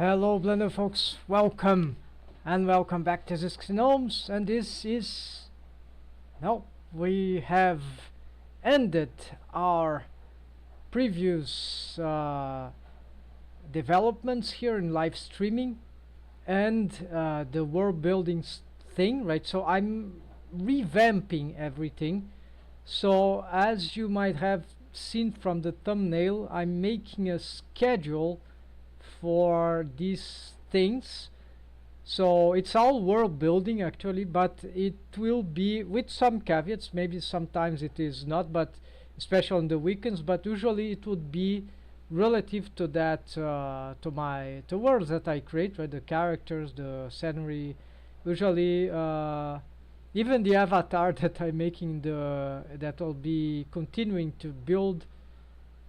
Hello Blender folks, welcome and welcome back to Sceneries, and this is we have ended our previous developments here in live streaming and the world building thing, right? So I'm revamping everything. So as you might have seen from the thumbnail, I'm making a schedule for these things. So it's all world building actually, but it will be with some caveats. Maybe sometimes it is not, but especially on the weekends, but usually it would be relative to that, to worlds that I create, right? The characters, the scenery, usually even the avatar that I'm making, that will be continuing to build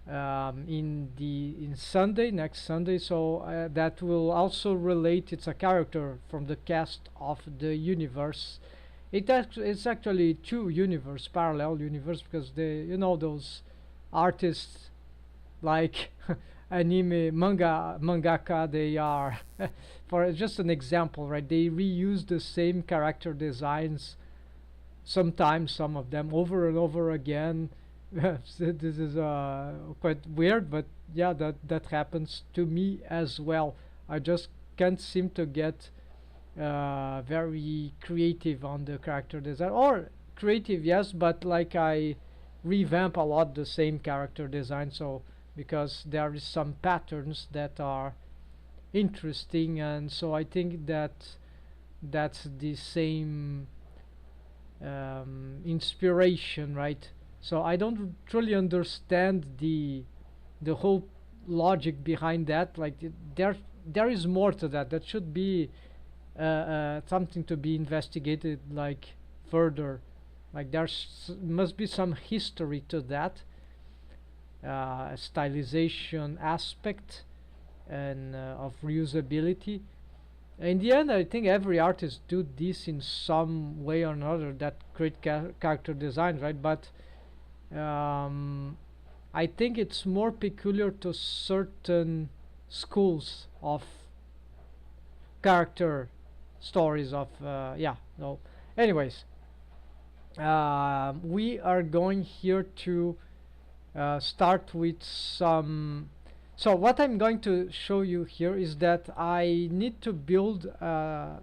in Sunday, next Sunday. So that will also relate. It's a character from the cast of the universe. It's actually two universe, parallel universe, because those artists like anime mangaka, they are for just an example, right? They reuse the same character designs sometimes, some of them over and over again. This is quite weird, but yeah, that happens to me as well. I just can't seem to get very creative on the character design, or creative, yes, but like I revamp a lot the same character design. So because there is some patterns that are interesting, and so I think that's the same inspiration, right? So I don't truly understand the whole logic behind that. Like there is more to that. That should be something to be investigated, like further. Like must be some history to that stylization aspect and of reusability. In the end, I think every artist do this in some way or another, that create character design, right? But I think it's more peculiar to certain schools of character stories of yeah. No. Anyways, we are going here to start with some. So what I'm going to show you here is that I need to build an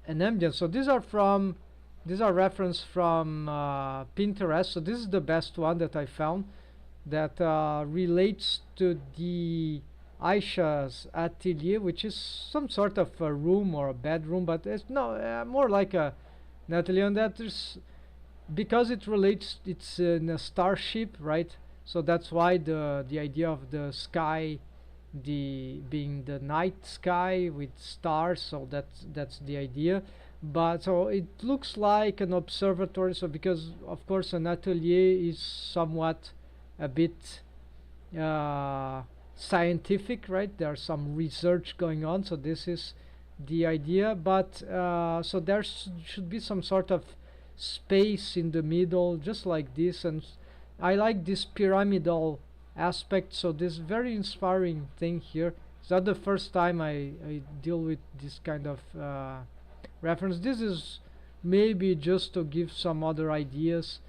ambience. So these are reference from Pinterest. So this is the best one that I found that relates to the Aisha's Atelier, which is some sort of a room or a bedroom, but it's no more like an atelier. And that is because it relates. It's in a starship, right? So that's why the idea of the sky, being the night sky with stars. So that's the idea. But so it looks like an observatory. So because of course an atelier is somewhat a bit scientific, right? There's some research going on. So this is the idea. But so there should be some sort of space in the middle, just like this. And I like this pyramidal aspect. So this very inspiring thing here. It's not the first time I deal with this kind of reference. This is maybe just to give some other ideas.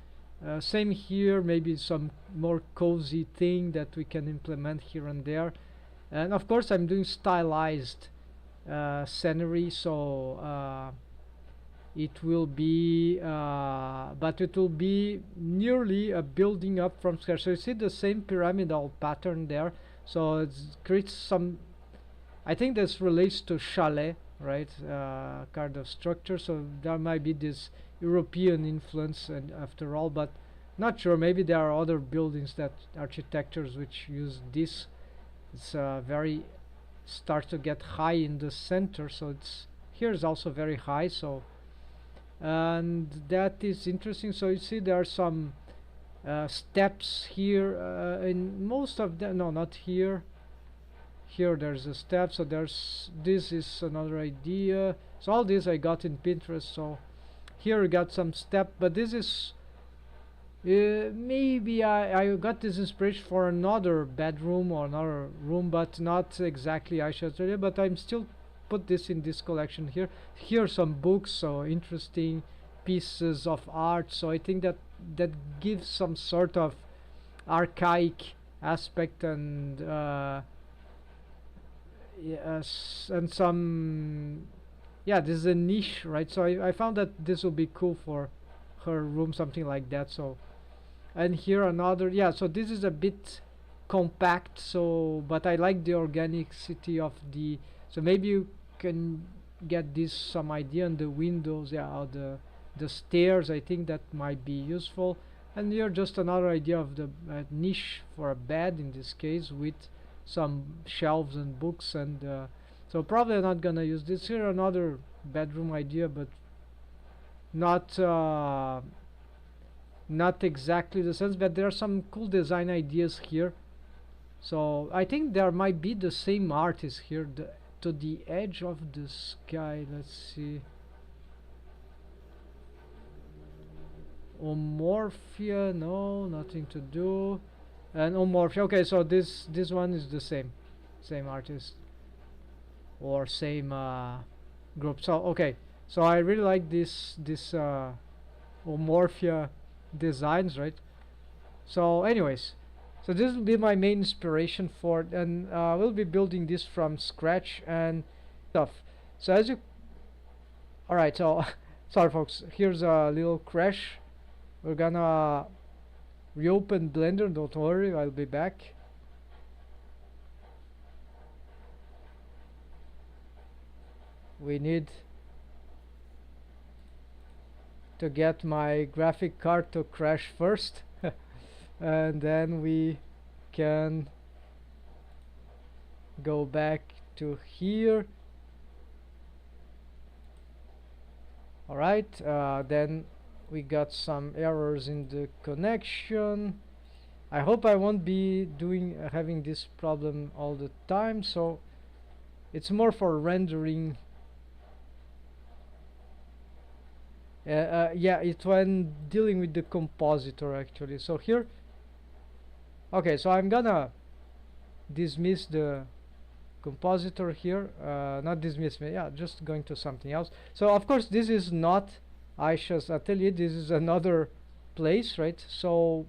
Same here, maybe some more cozy thing that we can implement here and there. And of course I'm doing stylized scenery, so it will be but it will be nearly a building up from scratch. So you see the same pyramidal pattern there. So it creates some, I think this relates to chalet, right? Kind of structure. So there might be this European influence, and after all, but not sure. Maybe there are other buildings, that architectures which use this. It's very start to get high in the center. So it's here is also very high. So and that is interesting. So you see there are some steps here in most of them. No, not here. Here there's a step. So this is another idea. So all this I got in Pinterest. So here we got some step, but this is Maybe I got this inspiration for another bedroom or another room, but not exactly Aisha's area. But I'm still put this in this collection here. Here are some books, so interesting pieces of art. So I think that that gives some sort of archaic aspect and yes, and some, yeah, this is a niche, right? So I found that this will be cool for her room, something like that. So, and here another, yeah, so this is a bit compact, so but I like the organicity of the, so maybe you can get this some idea on the windows, yeah, or the stairs. I think that might be useful. And here just another idea of the niche for a bed in this case, with some shelves and books. And so probably I'm not gonna use this. Here another bedroom idea, but not not exactly the sense, but there are some cool design ideas here. So I think there might be the same artist here, to the edge of the sky. Let's see. Omorphia, no, nothing to do. And Omorphia, okay, so this one is the same artist or same group. So okay, so I really like this Omorphia designs, right? So anyways, so this will be my main inspiration for it, and we'll be building this from scratch and stuff. So as you, all right, so sorry folks, here's a little crash. We're gonna reopen Blender, don't worry, I'll be back. We need to get my graphic card to crash first and then we can go back to here. Alright, then we got some errors in the connection. I hope I won't be having this problem all the time, so it's more for rendering. Yeah, it's when dealing with the compositor actually. So here, okay, so I'm gonna dismiss the compositor here, not dismiss me, yeah, just going to something else. So of course this is not Aisha's atelier, this is another place, right? So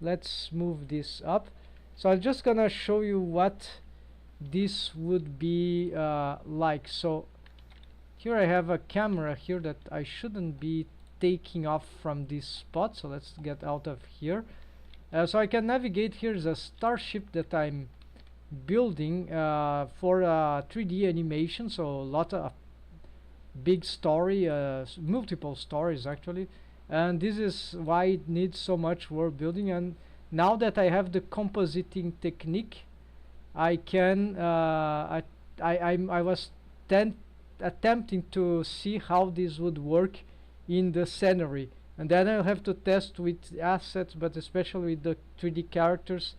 let's move this up. So I'm just gonna show you what this would be like. So here I have a camera here that I shouldn't be taking off from this spot, so let's get out of here. So I can navigate. Here's a starship that I'm building for 3D animation, so a lot of big story, multiple stories actually, and this is why it needs so much work building. And now that I have the compositing technique, I can I was attempting to see how this would work in the scenery, and then I'll have to test with assets, but especially with the 3D characters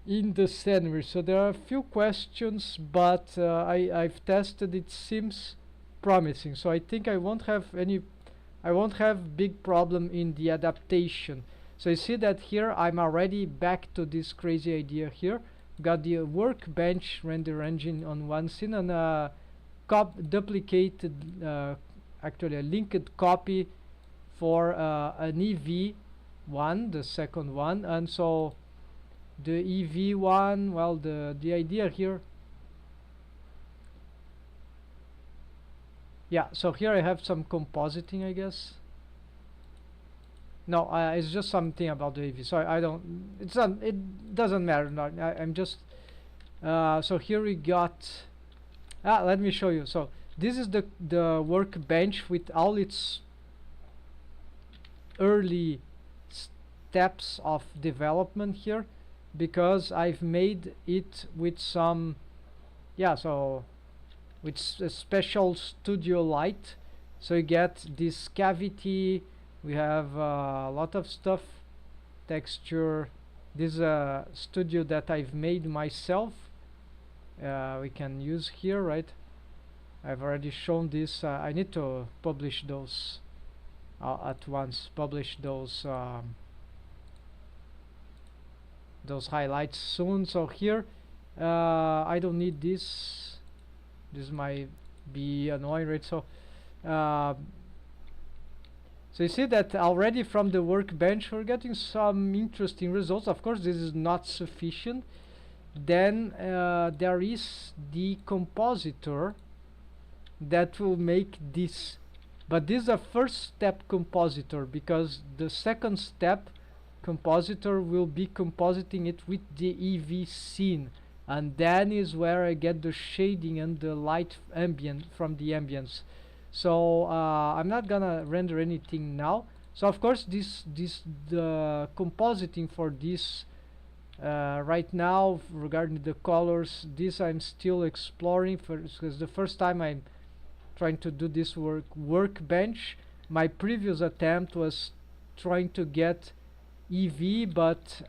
in the scenery. So there are a few questions, but I've tested, it seems promising, so I think I won't have big problem in the adaptation. So you see that here I'm already back to this crazy idea here. Got the workbench render engine on one scene, and duplicated, actually a linked copy for an EV1, the second one. And so the EV1, well, the idea here, yeah, so here I have some compositing, I guess. No, it's just something about the EV, so I don't, it's not, it doesn't matter. No, I'm just so here we got, let me show you. So this is the workbench with all its early steps of development here, because I've made it with some, yeah, so with a special studio light. So you get this cavity, we have a lot of stuff, texture. This is a studio that I've made myself, we can use here, right? I've already shown this. I need to publish those I'll at once publish those highlights soon. So here I don't need this. This might be annoying, right? Uh, so you see that already from the workbench we're getting some interesting results. Of course this is not sufficient. Then there is the compositor that will make this, but this is a first step compositor, because the second step compositor will be compositing it with the EV scene, and then is where I get the shading and the light ambient from the ambience. So I'm not gonna render anything now. So of course the compositing for this right now regarding the colors, this I'm still exploring, because the first time I'm trying to do this workbench. My previous attempt was trying to get EV, but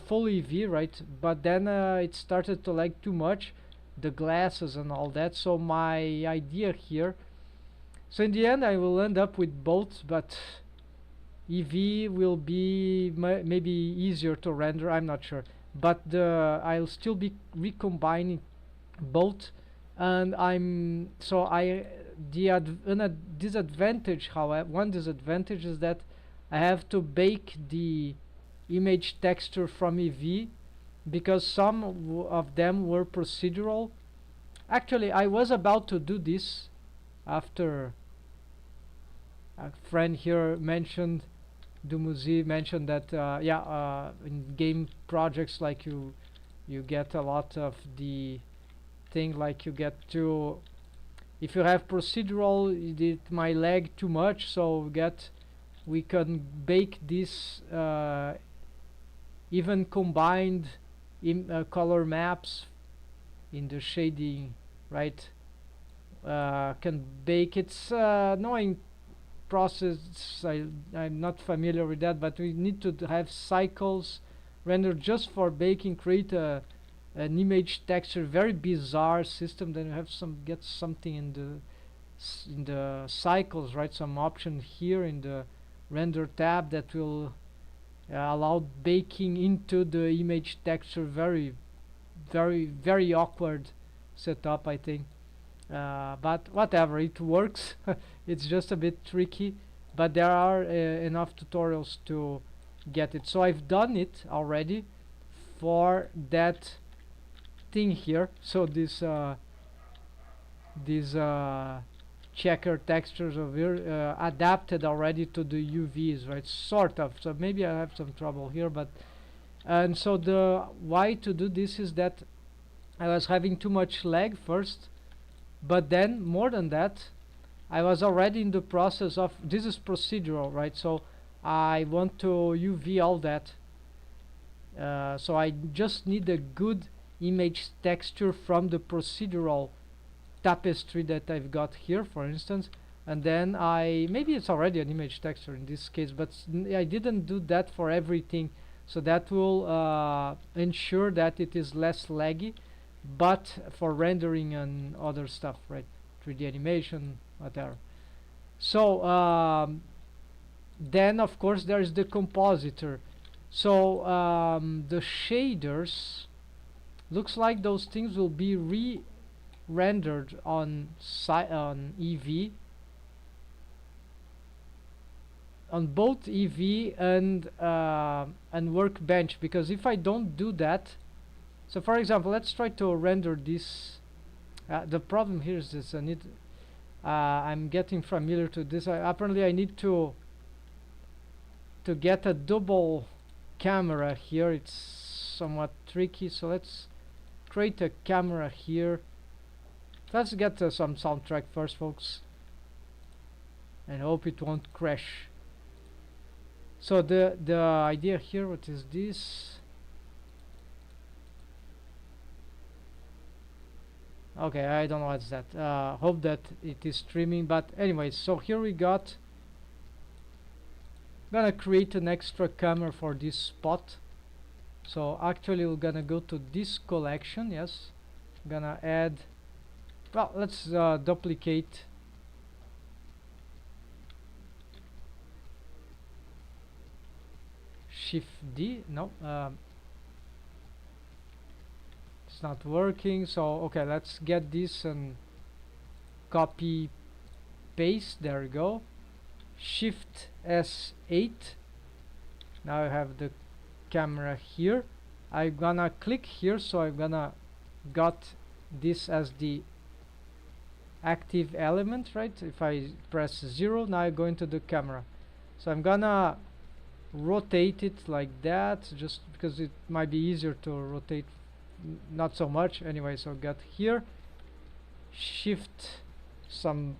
full EV, right? But then it started to lag too much, the glasses and all that. So my idea here, so in the end I will end up with both, but EV will be maybe easier to render, I'm not sure, but I'll still be recombining both. And disadvantage, however, one disadvantage is that I have to bake the image texture from EV, because some of them were procedural. Actually, I was about to do this after a friend here mentioned, Dumuzi mentioned that in game projects, like you get a lot of the thing, like you get to, if you have procedural, it might lag too much, so we can bake this even combined color maps in the shading, right? Can bake, it's annoying process. I'm not familiar with that, but we need to have cycles rendered just for baking, create an image texture, very bizarre system. Then you have get something in the cycles, right? Some option here in the render tab that will allow baking into the image texture. Very, very, very awkward setup, I think. But whatever, it works. It's just a bit tricky, but there are enough tutorials to get it. So I've done it already for that thing here. So these checker textures over here adapted already to the UVs, right? Sort of. So maybe I have some trouble here, but and so the why to do this is that I was having too much lag first, but then more than that, I was already in the process of, this is procedural, right? So I want to UV all that. So I just need a good image texture from the procedural tapestry that I've got here, for instance, and then maybe it's already an image texture in this case, but I didn't do that for everything, so that will ensure that it is less laggy, but for rendering and other stuff, right? 3D animation, whatever. So then of course there's the compositor. So the shaders, looks like those things will be rendered on EV, on both EV and Workbench, because if I don't do that, so for example, let's try to render this. The problem here is this: I'm getting familiar to this. Apparently, I need to get a double camera here. It's somewhat tricky. So let's create a camera here. Let's get some soundtrack first, folks, and hope it won't crash. So the idea here, what is this? Okay, I don't know what's that. Hope that it is streaming, but anyways, so here we got, gonna create an extra camera for this spot. So actually we're gonna go to this collection. Yes, gonna add, well, let's duplicate Shift D. No, it's not working. So okay, let's get this and copy paste. There we go. Shift S8. Now I have the camera here. I'm gonna click here, so I'm gonna got this as the active element, right? If I press 0, now I go into the camera. So I'm gonna rotate it like that, just because it might be easier to rotate, not so much anyway. So got here, shift some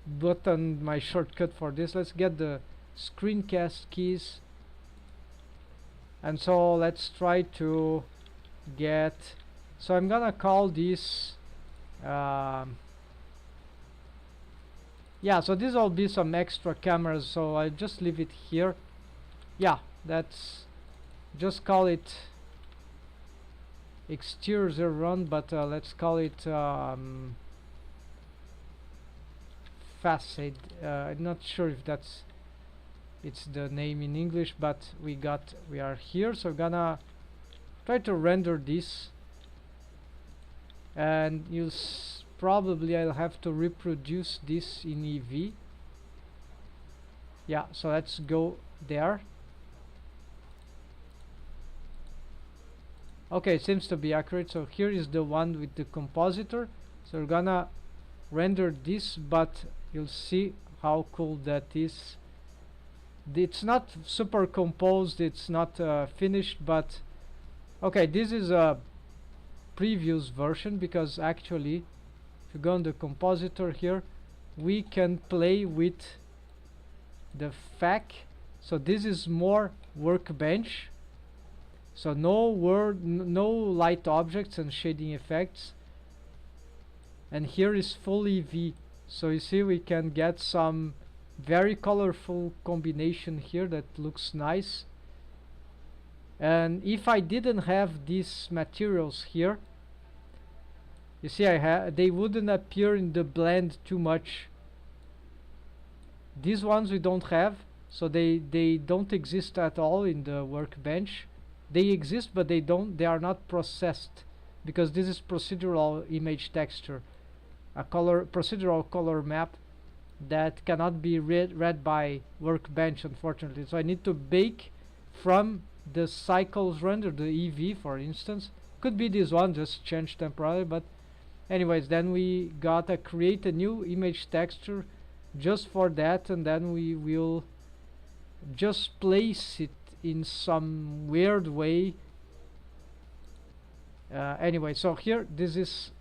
button, my shortcut for this. Let's get the screencast keys, and so let's try to get, so I'm gonna call this yeah, so this will be some extra cameras, so I just leave it here. Yeah, that's, just call it exterior run, but let's call it facade. I'm not sure if that's, it's the name in English, but we are here. So gonna try to render this, and you'll probably I'll have to reproduce this in EV. Yeah, so let's go there. Okay, it seems to be accurate. So here is the one with the compositor. So we're gonna render this, but you'll see how cool that is. It's not super composed, it's not finished, but okay, this is a previous version, because actually if you go on the compositor here, we can play with the FAC. So this is more workbench, so no light objects and shading effects, and here is full EV. So you see we can get some very colorful combination here that looks nice. And if I didn't have these materials here, you see they wouldn't appear in the blend too much. These ones we don't have, so they don't exist at all in the workbench. They exist, but they are not processed, because this is procedural image texture, a procedural color map that cannot be read by workbench, unfortunately. So I need to bake from the cycles render, the EV for instance. Could be this one, just change temporarily, but anyways, then we gotta create a new image texture just for that, and then we will just place it in some weird way. Anyway, so here this is,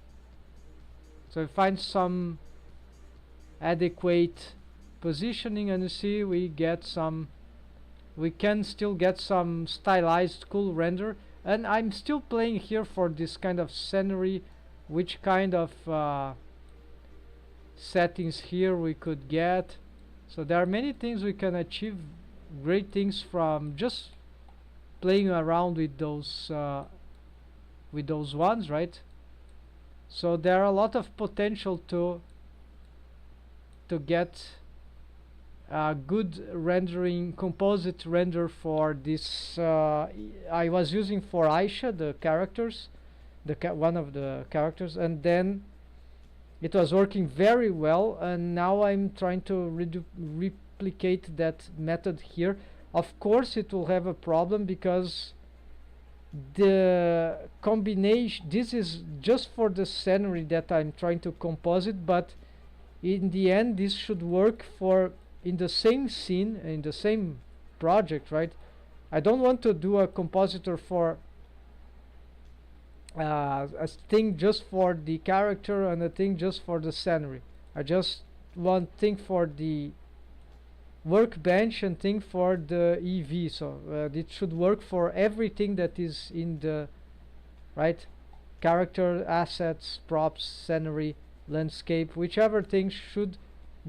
so find some adequate positioning, and you see we get some, we can still get some stylized cool render. And I'm still playing here for this kind of scenery, which kind of settings here we could get. So there are many things we can achieve, great things from just playing around with those ones, right? So there are a lot of potential to get a good rendering, composite render for this. I was using for Aisha, the characters, one of the characters, and then it was working very well, and now I'm trying to replicate that method here. Of course it will have a problem, because the combination, this is just for the scenery that I'm trying to composite, but in the end this should work for in the same scene, in the same project, right? I don't want to do a compositor for a thing just for the character and a thing just for the scenery. I just want thing for the workbench and thing for the EV. So it should work for everything that is in the right character, assets, props, scenery, landscape, whichever thing should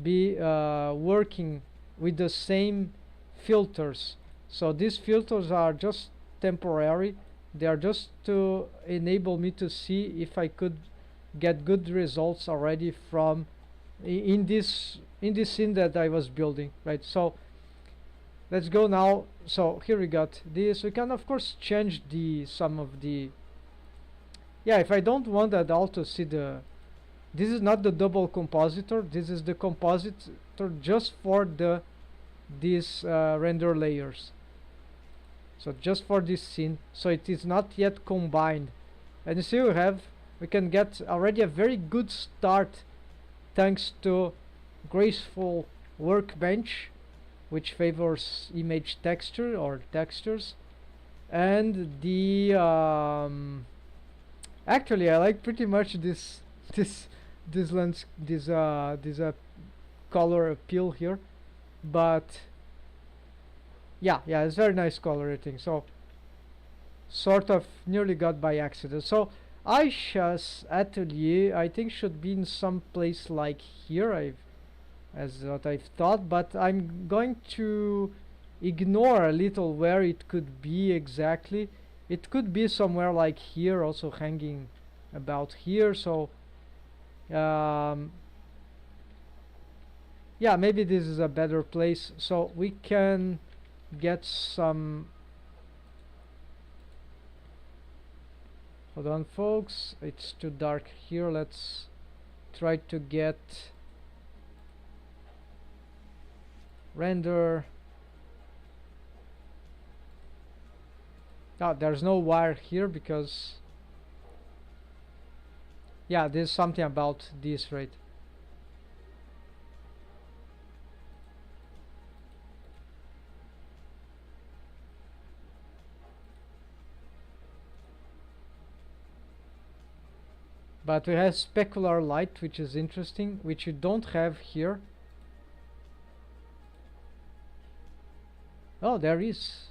be working with the same filters. So these filters are just temporary. They are just to enable me to see if I could get good results already from in this scene that I was building, right? So let's go now. So here we got this. We can of course change the some of the, yeah, if I don't want at all to see the, this is not the double compositor, this is the compositor just for the these render layers, so just for this scene, so it is not yet combined. And you see we can get already a very good start thanks to graceful workbench, which favors image texture or textures, and the actually I like pretty much this lens, this color appeal here, but yeah, it's very nice color rating. So sort of nearly got by accident. So Aisha's atelier I think should be in some place like here, as what I've thought, but I'm going to ignore a little where it could be exactly. It could be somewhere like here, also hanging about here. So yeah, maybe this is a better place, so we can get some, hold on folks, it's too dark here. Let's try to get render. There's no wire here because, yeah, there's something about this, right? But we have specular light, which is interesting, which you don't have here. Oh, there is.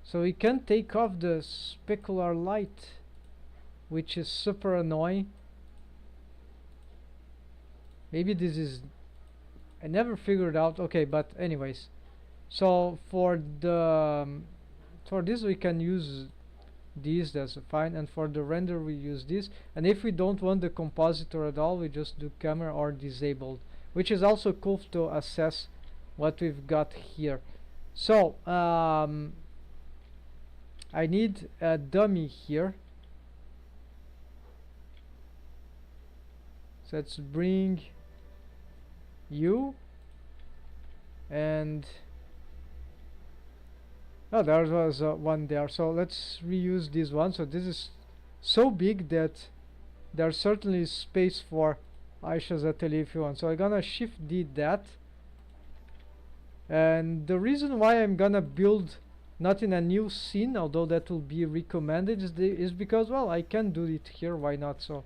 So we can take off the specular light, which is super annoying. Maybe this is, I never figured out. Okay, but anyways, so for the for this we can use these, that's fine, and for the render we use this. And if we don't want the compositor at all, we just do camera or disabled, which is also cool to assess what we've got here. So I need a dummy here, so let's bring you, and oh, there was one there, so let's reuse this one. So this is so big that there's certainly space for Aisha's atelier if you want. So I'm gonna shift D that, and the reason why I'm gonna build not in a new scene, although that will be recommended, is because, well, I can do it here, why not? So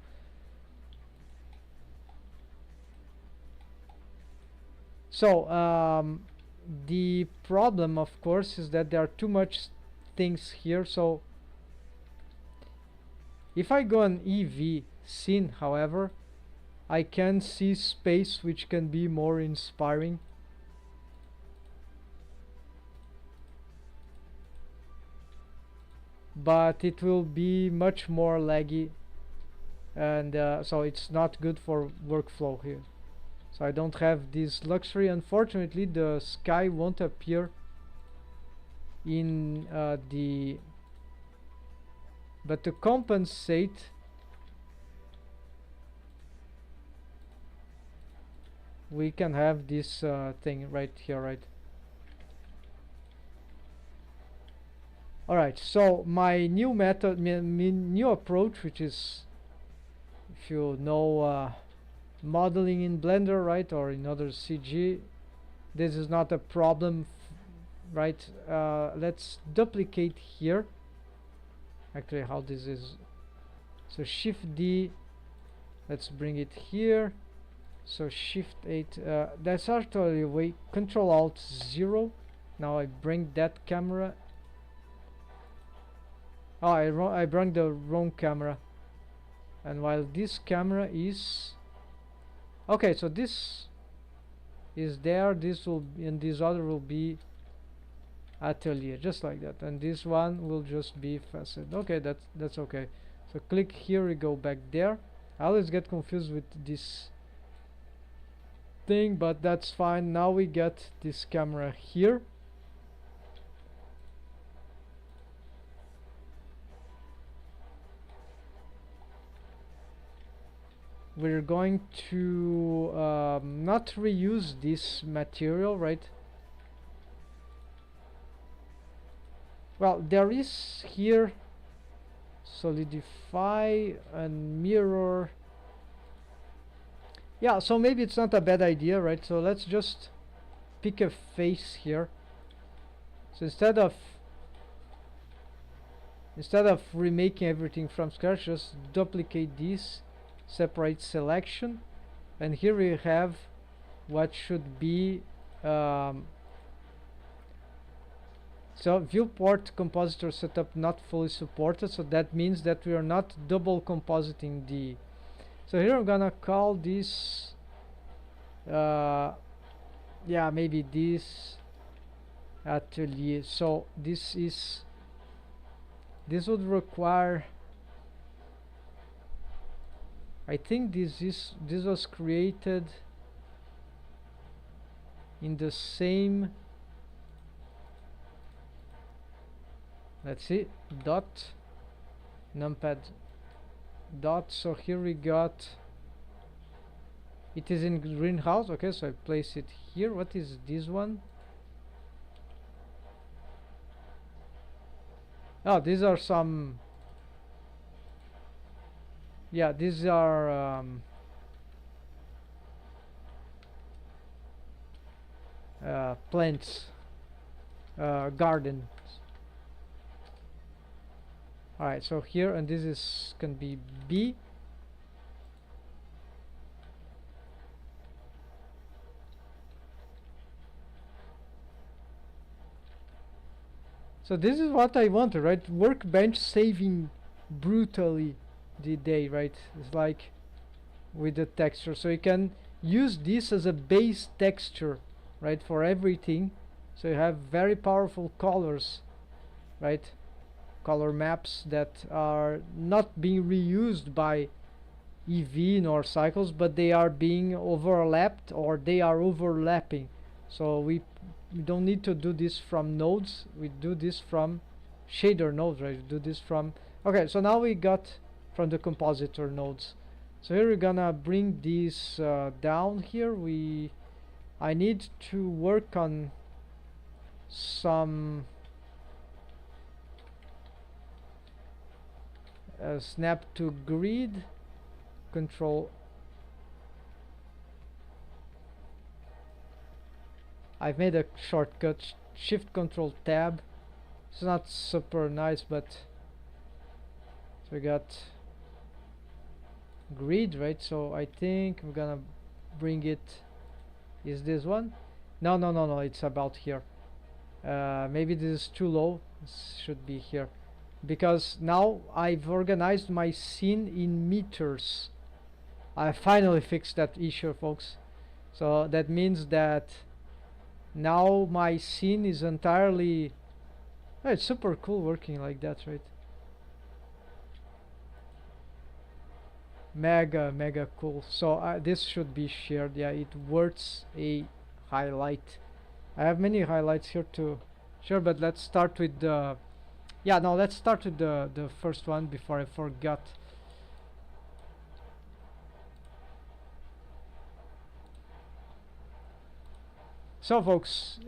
the problem of course is that there are too much things here. So if I go on EV scene, however, I can see space, which can be more inspiring. But it will be much more laggy, and so it's not good for workflow here. So I don't have this luxury. Unfortunately, the sky won't appear in the, but to compensate, we can have this thing right here, right? Alright, so my new method, new approach, which is, if you know modeling in Blender, right, or in other CG, this is not a problem, right? Let's duplicate here. Actually, how this is, so Shift D, let's bring it here. So Shift 8, that's actually a way, Control Alt 0. Now I bring that camera. Oh, I brought the wrong camera. And while this camera is, okay, so this is there, this will, and this other will be Atelier, just like that, and this one will just be facet. Okay, that's okay. So click here, we go back there. I always get confused with this thing, but that's fine. Now we get this camera here. We're going to not reuse this material, right? Well, there is here solidify and mirror. Yeah, so maybe it's not a bad idea, right? So let's just pick a face here. So instead of remaking everything from scratch, just duplicate this, separate selection, and here we have what should be so viewport compositor setup not fully supported, so that means that we are not double compositing the. So here I'm gonna call this yeah, maybe this Atelier. So this would require, I think this was created in the same, let's see, dot numpad dot. So here we got, it is in greenhouse. Okay, so I place it here. What is this one? Oh, these are some, yeah, these are plants, gardens. Alright, so here, and this is can be B. So this is what I wanted, right? Workbench saving brutally the day, right? It's like with the texture. So you can use this as a base texture, right, for everything. So you have very powerful colors, right? Color maps that are not being reused by EV nor cycles, but they are being overlapped, or they are overlapping. So we don't need to do this from nodes, we do this from shader nodes, right? We do this from, okay, so now we got from the compositor nodes. So here we're gonna bring these down here. I need to work on some snap to grid, control. I've made a shortcut, shift control tab. It's not super nice, but so we got grid, right? So I think we're gonna bring it, is this one? No, it's about here. Maybe this is too low. This should be here, because now I've organized my scene in meters. I finally fixed that issue, folks. So that means that now my scene is entirely, oh, it's super cool working like that, right? Mega cool. So this should be shared. Yeah, it worth a highlight. I have many highlights here to share, but let's start with the, yeah, no, let's start with the first one before I forgot. So folks,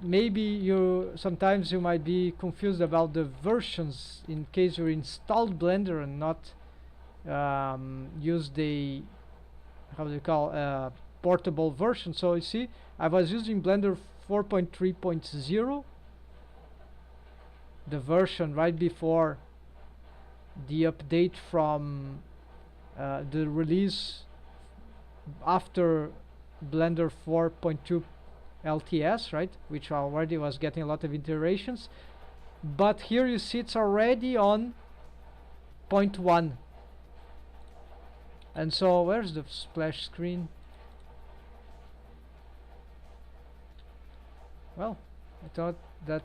maybe sometimes you might be confused about the versions in case you installed Blender and not use the, how do you call, portable version. So you see, I was using Blender 4.3.0, the version right before the update from the release after Blender 4.2 LTS, right, which already was getting a lot of iterations. But here you see it's already on 0.1. And so where's the splash screen? Well, I thought that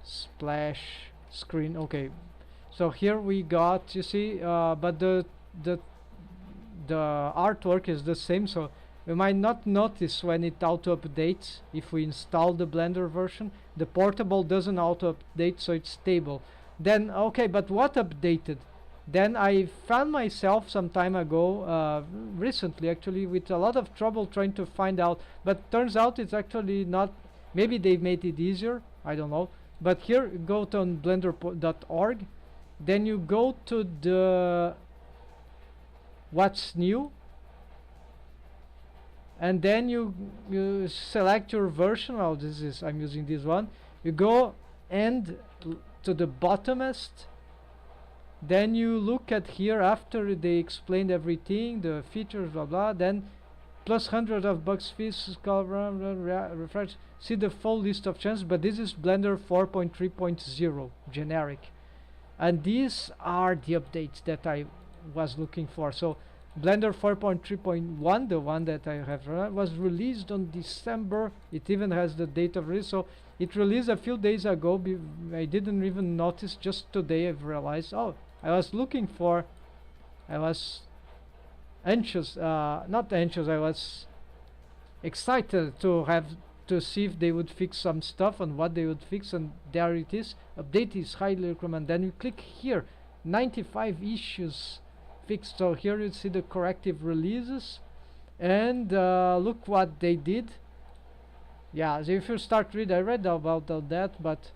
splash screen, okay. So here we got, you see, but the the artwork is the same, so we might not notice when it auto updates. If we install the Blender version, the portable doesn't auto update, so it's stable. Then okay, but what updated? Then I found myself some time ago, recently actually, with a lot of trouble trying to find out, but turns out it's actually not. Maybe they made it easier, I don't know. But here, go to blender.org, then you go to the what's new, and then you select your version. Oh, this is, I'm using this one. You go and to the bottomest, then you look at here after they explained everything, the features, blah blah, then plus 100 of bugs fees, refresh, see the full list of changes. But this is Blender 4.3.0 generic, and these are the updates that I was looking for. So Blender 4.3.1, the one that I have was released on December. It even has the date of release, so it released a few days ago. I didn't even notice, just today I've realized. Oh, I was looking for, I was anxious, not anxious, I was excited to have to see if they would fix some stuff and what they would fix, and there it is. Update is highly recommended. Then you click here, 95 issues fixed. So here you see the corrective releases, and look what they did. Yeah, so if you start read, I read about all that, but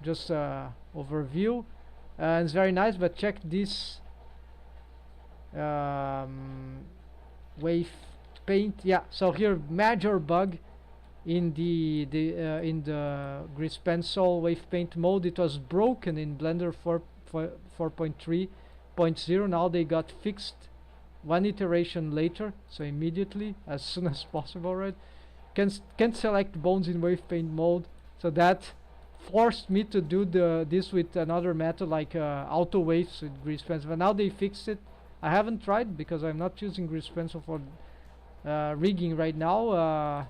just overview, and it's very nice. But check this wave paint. Yeah, so here major bug in the grease pencil wave paint mode. It was broken in Blender 4.3.0. Now they got fixed one iteration later, so immediately, as soon as possible, right? Can't select bones in wave paint mode, so that forced me to do this with another method like auto waves with grease pencil. But now they fixed it. I haven't tried because I'm not using grease pencil for rigging right now,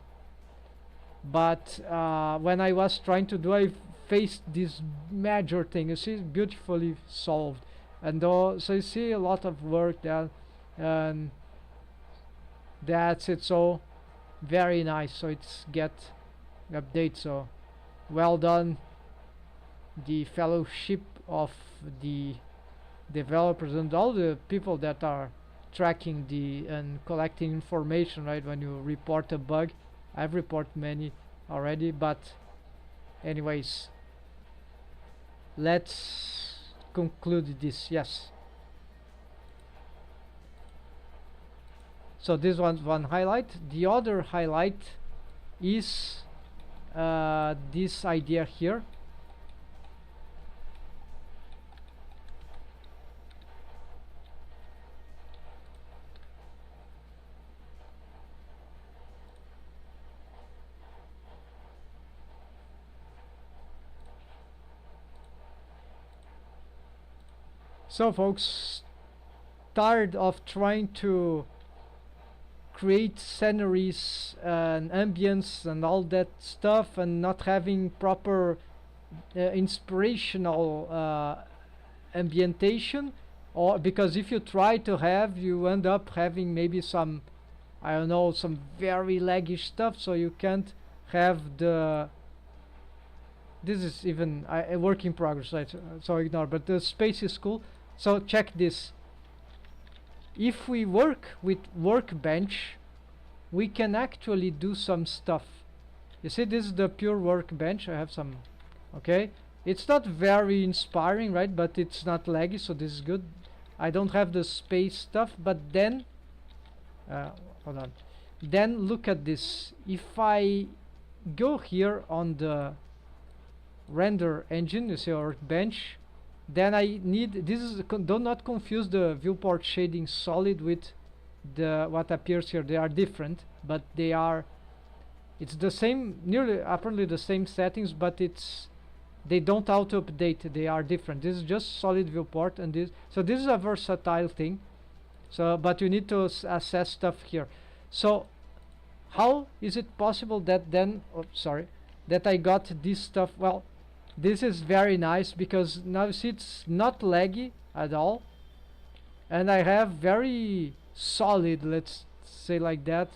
but when I was trying to do, I faced this major thing. You see, beautifully solved. And so you see a lot of work there, and that's it. So very nice. So it's get update. So well done, the fellowship of the developers and all the people that are tracking and collecting information, right? When you report a bug, I've reported many already, but anyways, let's conclude this. Yes, so this one's one highlight. The other highlight is this idea here. So folks, tired of trying to create sceneries and ambience and all that stuff and not having proper inspirational ambientation, or because if you try to have, you end up having maybe some, I don't know, some very laggy stuff, so you can't have the, this is even a work in progress, right? So ignore, but the space is cool. So check this. If we work with workbench, we can actually do some stuff. You see, this is the pure workbench. I have some, okay, it's not very inspiring, right? But it's not laggy, so this is good. I don't have the space stuff, but then hold on, then look at this. If I go here on the render engine, you see our bench, then I need, this is, do not confuse the viewport shading solid with the what appears here. They are different, but they are, it's the same, nearly apparently the same settings, but it's, they don't auto update, they are different. This is just solid viewport, and this, so this is a versatile thing. So but you need to assess stuff here. So how is it possible that then, oh, sorry, that I got this stuff? Well, this is very nice because now you see it's not laggy at all. and I have very solid, let's say like that,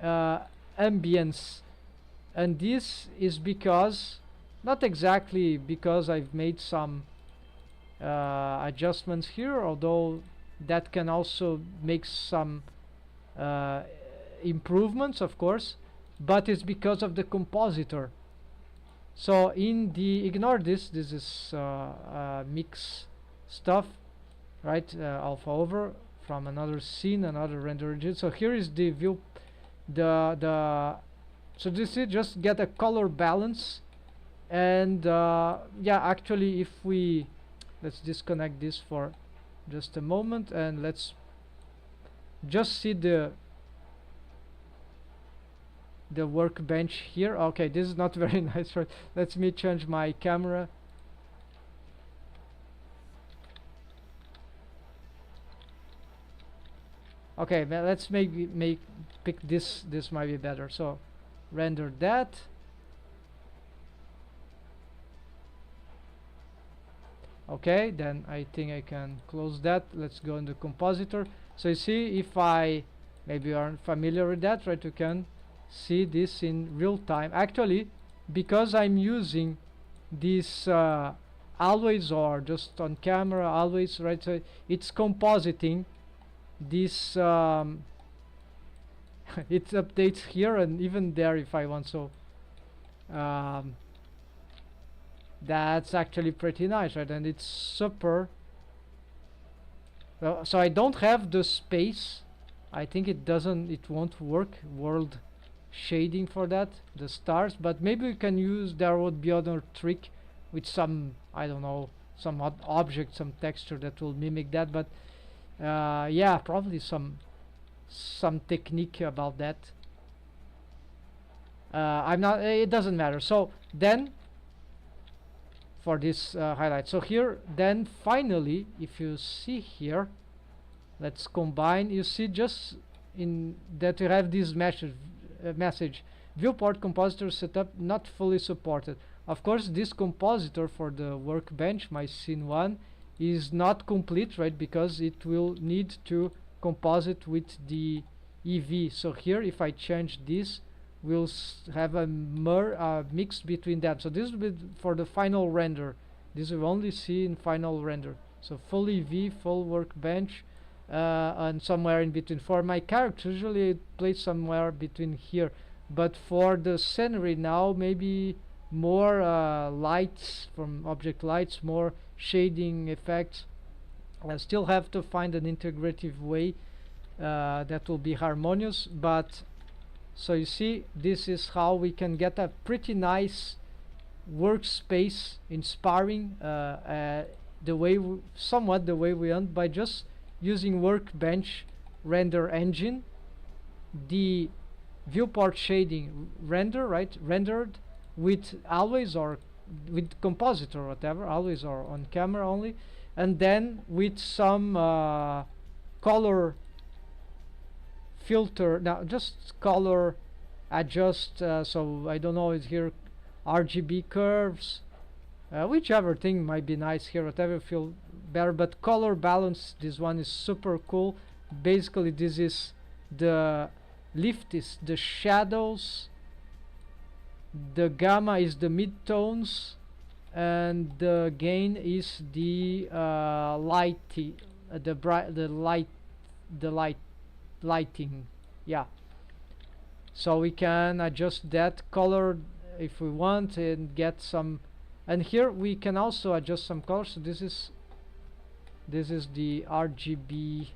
uh, ambience. And this is because, not exactly because I've made some adjustments here, although that can also make some uh, improvements, of course, but it's because of the compositor. So in the, ignore this, this is mix stuff, right? Alpha over from another scene, another render region. So here is the view, the so this is just get a color balance. And yeah, actually, if we, let's disconnect this for just a moment, and let's just see the workbench here. Okay, this is not very nice, right? Let me change my camera. Okay, let's make pick this. This might be better. So render that. Okay, then I think I can close that. Let's go in the compositor. So you see, if I, maybe you aren't familiar with that, right? You can see this in real time. Actually, because I'm using this always, or just on camera always, right? So it's compositing this. It updates here and even there if I want. So that's actually pretty nice, right? And it's super. Well, so I don't have the space. I think it won't work, world shading for that, the stars, but maybe we can use, there would be other trick with some, I don't know, some object, some texture that will mimic that, but yeah, probably some technique about that. I'm not, it doesn't matter. So then for this highlight, so here then finally, if you see here, let's combine, you see just in that you have this message viewport compositor setup not fully supported. Of course, this compositor for the workbench, my scene 1, is not complete, right? Because it will need to composite with the EV. So here, if I change this, we'll have a mix between that. So this will be for the final render. This will only see in final render. So full EV, full workbench, and somewhere in between. For my character, usually it plays somewhere between here. But for the scenery now, maybe more lights from object lights, more shading effects. I still have to find an integrative way that will be harmonious, but so you see, this is how we can get a pretty nice workspace, inspiring the way somewhat the way we want, by just using workbench render engine, the viewport shading rendered with always or with compositor or whatever, always or on camera only, and then with some color filter, now just color adjust, so I don't know, it's here RGB curves, whichever thing might be nice here, whatever you feel better, but color balance, this one is super cool. Basically this is the lift is the shadows, the gamma is the midtones, and the gain is the lighting, yeah. So we can adjust that color if we want and get some, and here we can also adjust some colors. So this is the RGB.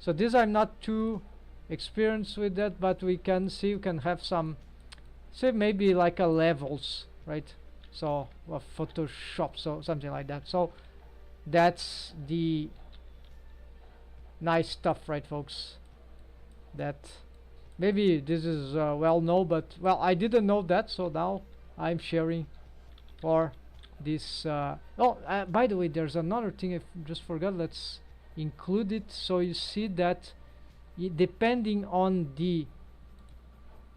So this I'm not too experienced with that, but we can see, we can have some, say maybe like a levels, right? So Photoshop, so something like that. So that's the nice stuff, right, folks? That maybe this is well known, but well, I didn't know that, so now I'm sharing for this. By the way, there's another thing I just forgot. Let's include it. So you see that depending on the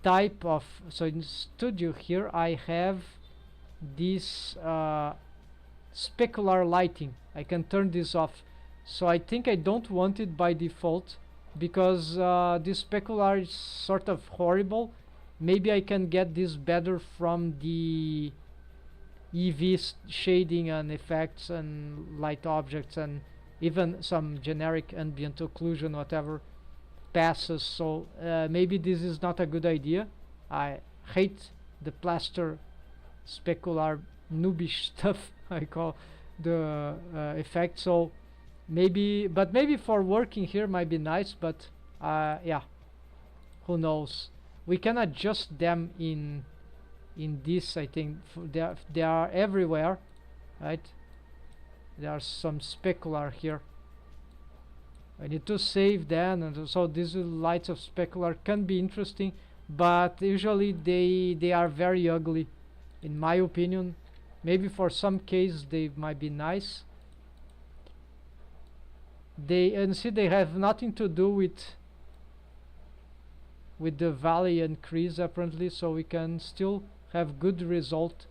type of, so in studio here I have this specular lighting. I can turn this off. So I think I don't want it by default, because this specular is sort of horrible. Maybe I can get this better from the EV shading and effects and light objects and even some generic ambient occlusion, whatever passes. So maybe this is not a good idea. I hate the plaster specular noobish stuff I call the effect. So maybe, but maybe for working here might be nice, but yeah, who knows. We can adjust them in this. I think they are everywhere, right? There are some specular here. I need to save them, and so these lights of specular can be interesting, but usually they are very ugly in my opinion. Maybe for some cases they might be nice. And see, they have nothing to do with the valley increase apparently, so we can still have good result,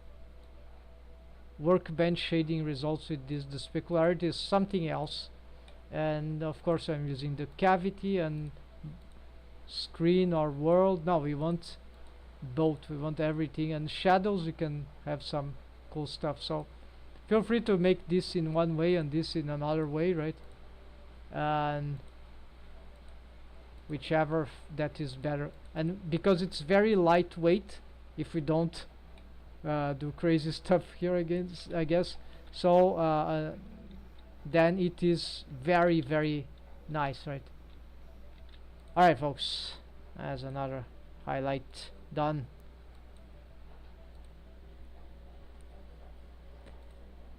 workbench shading results with this. The specularity is something else, and of course I'm using the cavity and screen or world. Now we want both, we want everything, and shadows we can have some cool stuff. So feel free to make this in one way and this in another way, right? And whichever that is better. And because it's very lightweight, if we don't do crazy stuff here again, I guess, so then it is very, very nice, right? Alright folks, as another highlight done.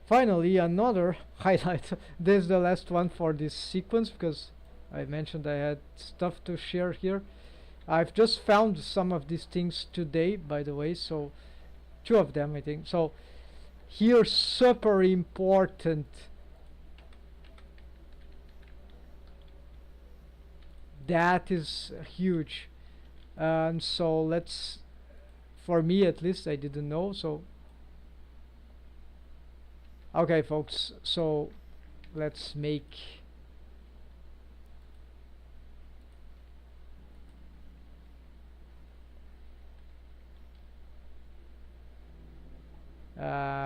Finally, another highlight. This is the last one for this sequence, because I mentioned I had stuff to share here. I've just found some of these things today, by the way, so 2 of them I think. So here, super important, that is huge. So let's, for me at least, I didn't know. So okay folks, so let's make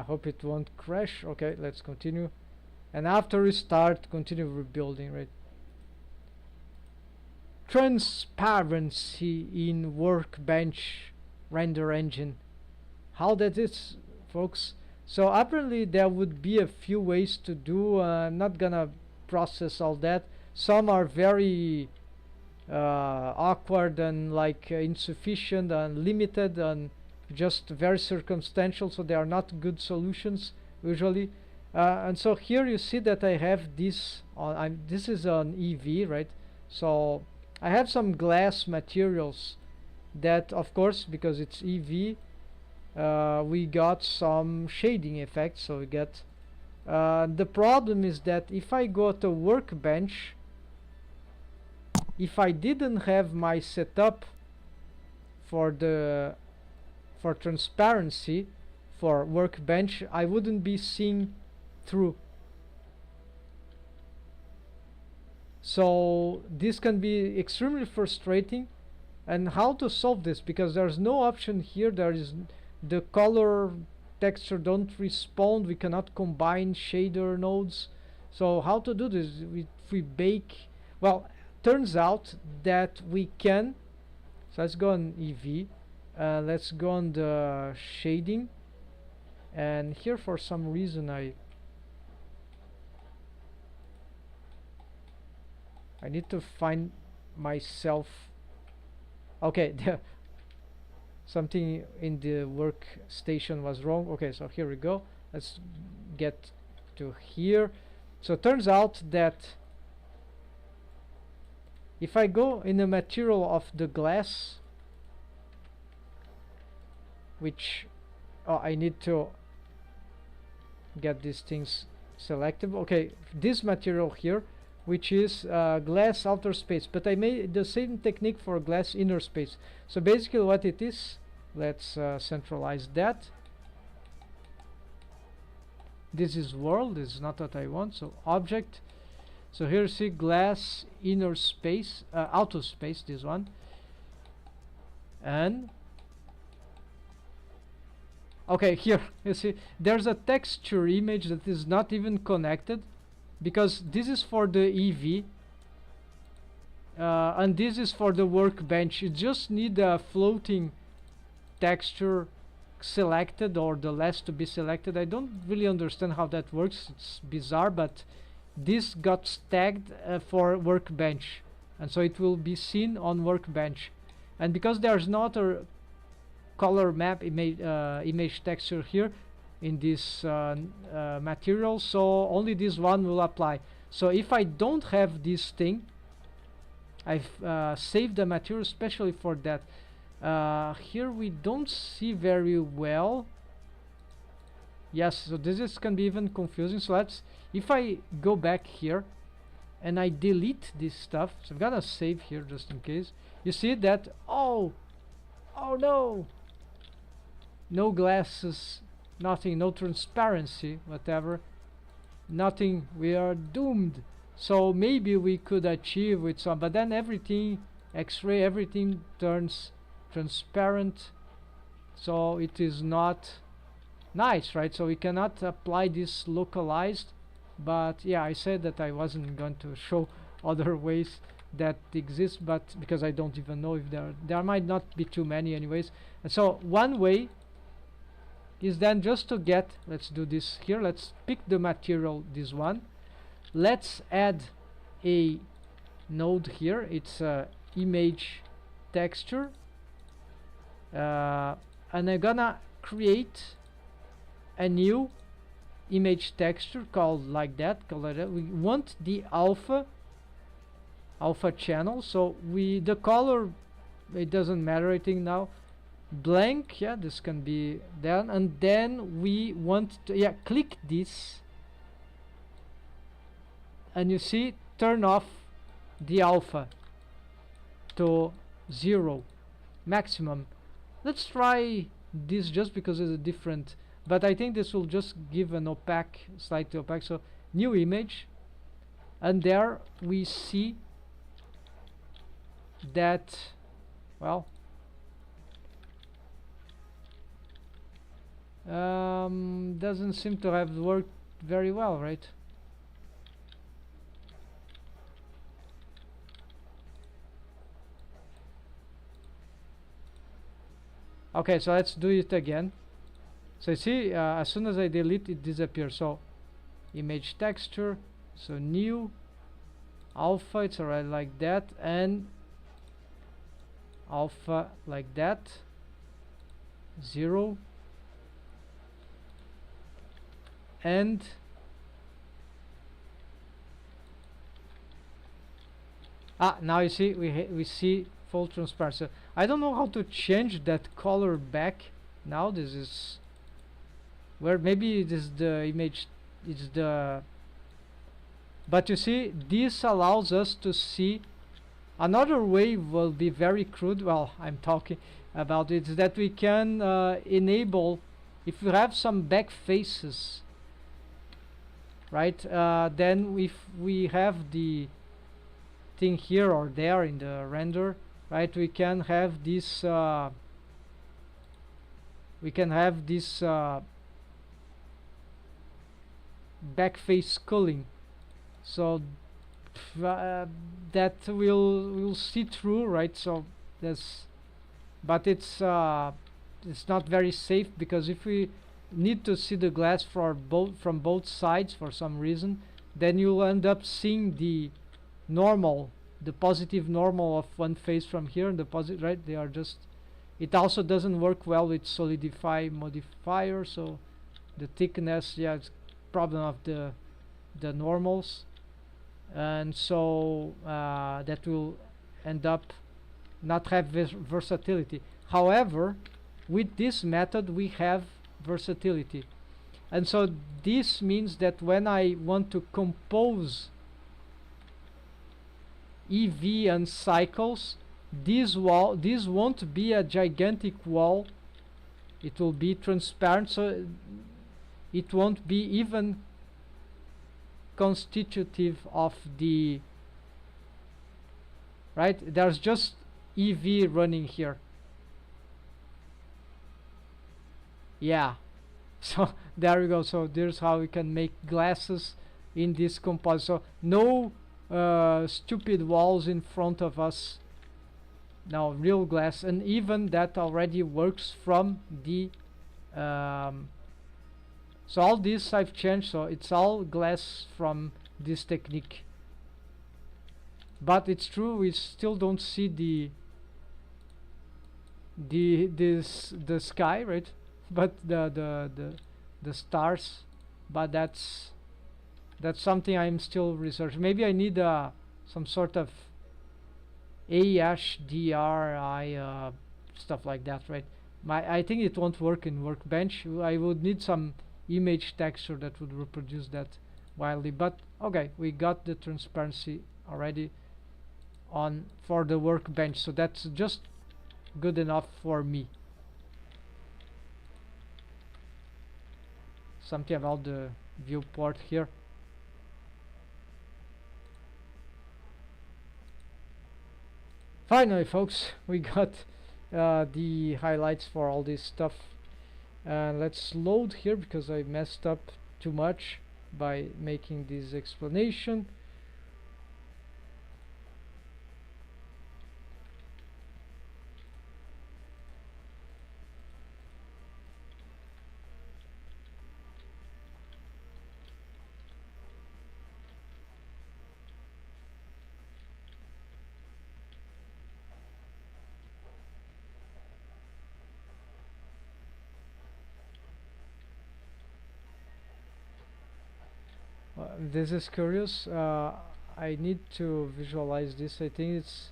hope it won't crash. Okay, let's continue, and after restart continue rebuilding, right? Transparency in workbench render engine, how that is folks. So apparently there would be a few ways to do. I'm not gonna process all that. Some are very awkward and like insufficient and limited and just very circumstantial, so they are not good solutions usually. And so here you see that I have this on, this is an EV, right? So I have some glass materials that, of course, because it's EV, we got some shading effects. So we get the problem is that if I go to workbench, if I didn't have my setup for transparency for workbench, I wouldn't be seeing through. So this can be extremely frustrating. And how to solve this? Because there's no option here. There is the color texture don't respond. We cannot combine shader nodes. So how to do this? If we bake, well, turns out that we can. So let's go on EV. Let's go on the shading, and here for some reason I need to find myself. Okay, something in the workstation was wrong. Okay, so here we go. Let's get to here. So it turns out that if I go in the material of the glass, which I need to get these things selected. Okay, this material here, which is glass outer space, but I made the same technique for glass inner space. So basically what it is, let's centralize that. This is world, this is not what I want. So object, So here you see glass inner space, outer space, this one. And okay, here you see there's a texture image that is not even connected, because this is for the EV and this is for the workbench. You just need a floating texture selected, or the last to be selected. I don't really understand how that works, it's bizarre, but this got tagged for workbench, and so it will be seen on workbench. And because there's not a color map image texture here in this material, so only this one will apply. So if I don't have this thing, I've saved the material especially for that. Here we don't see very well. Yes, so this can be even confusing. So let's, if I go back here and I delete this stuff, so I'm gonna save here just in case. You see that, oh no, no glasses, nothing, no transparency, whatever, nothing, we are doomed. So maybe we could achieve with some, but then everything, X-ray, everything turns transparent, so it is not nice, right? So we cannot apply this localized. But yeah, I said that I wasn't going to show other ways that exist, but because I don't even know if there might not be too many anyways. And so one way is then just to get, let's do this here, let's pick the material, this one, let's add a node here, it's a image texture, and I'm gonna create a new image texture called like that, we want the alpha channel. So the color, it doesn't matter, I think now, blank, yeah, this can be done. And then we want to, yeah, click this, and you see, turn off the alpha to 0 maximum. Let's try this just because it's a different, but I think this will just give an opaque, slightly opaque. So new image, and there we see that, well, doesn't seem to have worked very well, right? Okay, so let's do it again. So you see, as soon as I delete, it disappears. So image texture, so new alpha, it's already like that, and alpha like that, 0, and now you see we see full transparency. I don't know how to change that color back now. This is where maybe it is the image, it's the, but you see, this allows us to see. Another way will be very crude, well, I'm talking about it, is that we can enable, if you have some back faces, right, then if we have the thing here or there in the render, right, we can have this back face culling, so that will see through, right? So that's, but it's not very safe, because if we need to see the glass from both sides for some reason, then you'll end up seeing the normal, the positive normal of one face from here, and the positive, right? They are just, it also doesn't work well with solidify modifier, so the thickness, yeah, it's problem of the normals, and so that will end up not have versatility. However, with this method we have versatility, and so this means that when I want to compose EV and cycles, this won't be a gigantic wall, it will be transparent, so it won't be even constitutive of the, right? There's just EV running here. Yeah. So there we go. So there's how we can make glasses in this composite. So no stupid walls in front of us. Now real glass, and even that already works from the so all this I've changed, so it's all glass from this technique. But it's true, we still don't see the sky, right? But the stars. But that's something I'm still researching. Maybe I need some sort of HDRI stuff like that, right? I think it won't work in Workbench. I would need some image texture that would reproduce that wildly. But okay, we got the transparency already on for the Workbench, so that's just good enough for me. Something about the viewport here. Finally, folks, we got the highlights for all this stuff. And let's load here because I messed up too much by making this explanation. This is curious. I need to visualize this. I think it's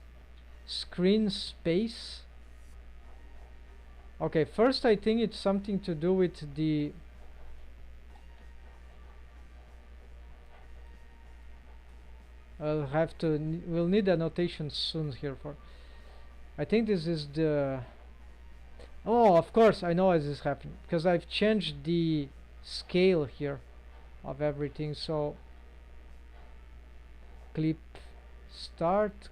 screen space. Okay, first I think it's something to do with the we'll need annotation soon here for. I think this is the. Oh, of course, I know as this happened because I've changed the scale here of everything. So clip start.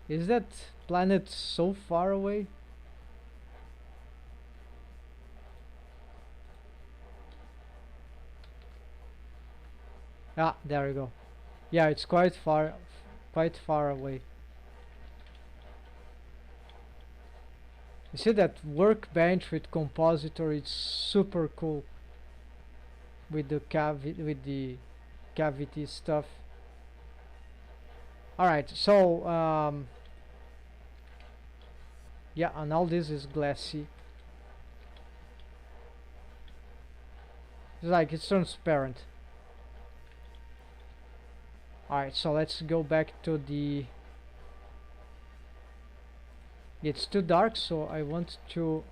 Is that planet so far away? Ah, there we go. Yeah, it's quite far away. You see that Workbench with compositor? It's super cool with the cavity stuff. All right, so yeah, and all this is glassy. It's like it's transparent. Alright, so let's go back to the. It's too dark, so I want to.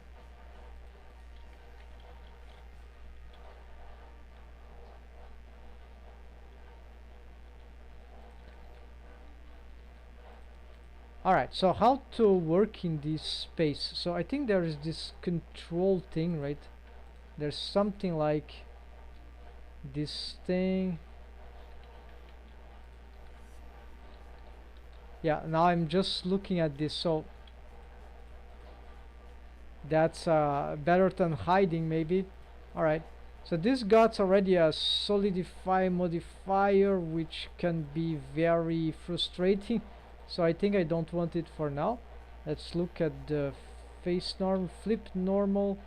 Alright, so how to work in this space? So I think there is this control thing, right? There's something like this thing. Yeah, now I'm just looking at this, so that's better than hiding maybe. Alright, so this got already a solidify modifier, which can be very frustrating, so I think I don't want it for now. Let's look at the face norm, flip normal.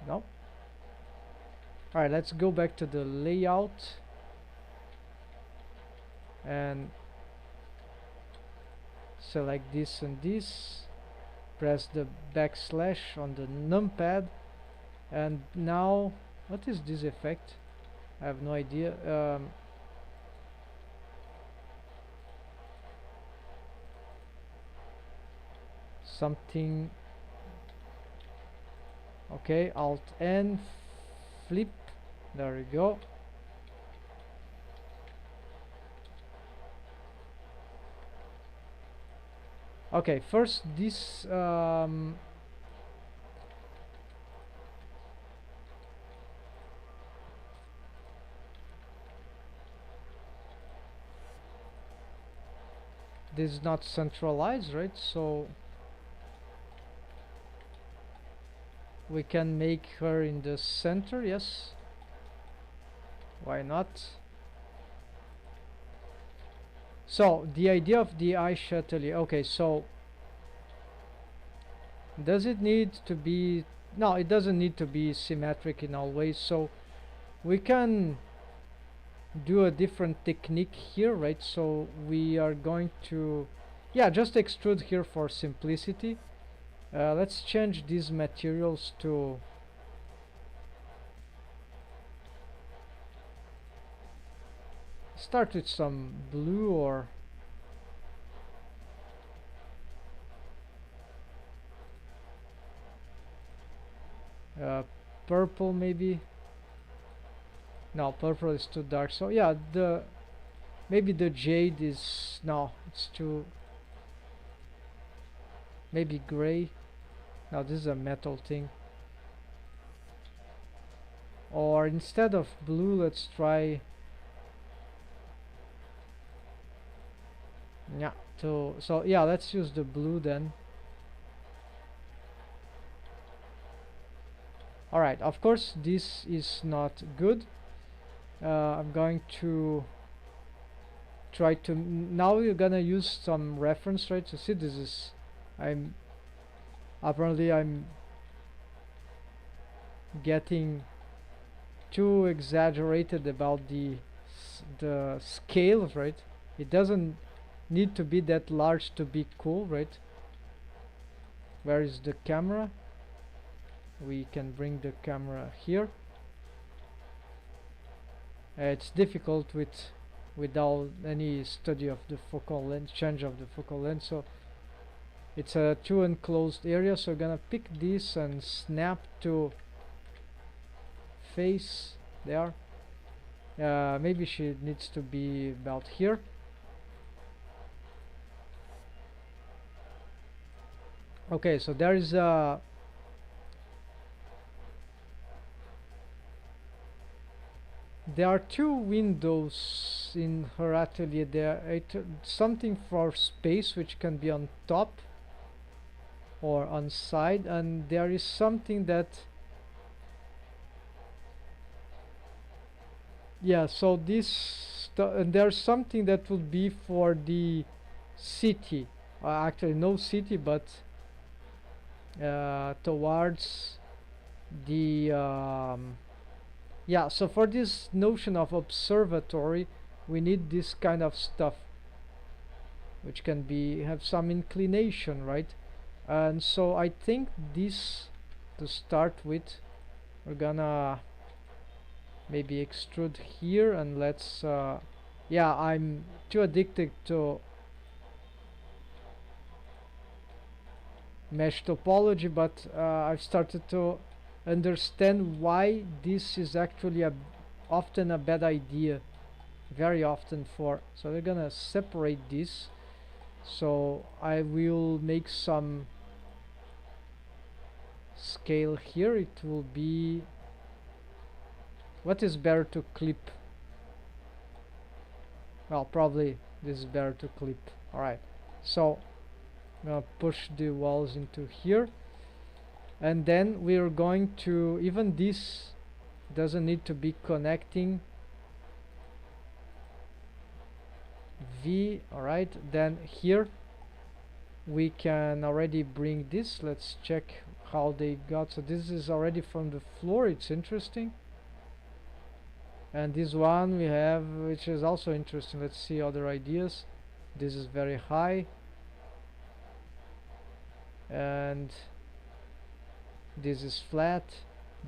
No. Alright, let's go back to the layout and select this and this, press the backslash on the numpad, and now what is this effect? I have no idea. Something Okay, Alt N, flip, there we go. Okay, first this this is not centralized, right? So we can make her in the center, yes. Why not? So the idea of the Aisha Atelier. Okay, so does it need to be? No, it doesn't need to be symmetric in all ways. So we can do a different technique here, right? So we are going to, yeah, just extrude here for simplicity. Let's change these materials to start with some blue or purple maybe. No, purple is too dark. So yeah, the maybe the jade is, no, it's too, maybe gray. Now this is a metal thing. Or instead of blue, let's try, yeah, so yeah, let's use the blue then. Alright, of course this is not good. I'm going to try to, now we're gonna use some reference, right? So see, this is, I'm getting too exaggerated about the scale, right? It doesn't need to be that large to be cool, right? Where is the camera? We can bring the camera here. It's difficult without any study of the focal length, change of the focal length. So it's a too enclosed area. So we're gonna pick this and snap to face there. Maybe she needs to be about here. Okay, so there is a there are two windows in her atelier. There something for space which can be on top or on side, and there is something that, yeah, so this and there's something that will be for the city, actually no city, but towards the yeah, so for this notion of observatory we need this kind of stuff which can be have some inclination, right? And so I think this, to start with, we're gonna maybe extrude here, and let's yeah, I'm too addicted to mesh topology, but I've started to understand why this is actually often a bad idea, very often. For so we're gonna separate this. So I will make some scale here. It will be, what is better to clip? Well, probably this is better to clip. Alright, so I'm gonna push the walls into here, and then we're going to, even this doesn't need to be connecting V. Alright, then here we can already bring this. Let's check how they got. So this is already from the floor. It's interesting. And this one we have, which is also interesting. Let's see other ideas. This is very high, and this is flat,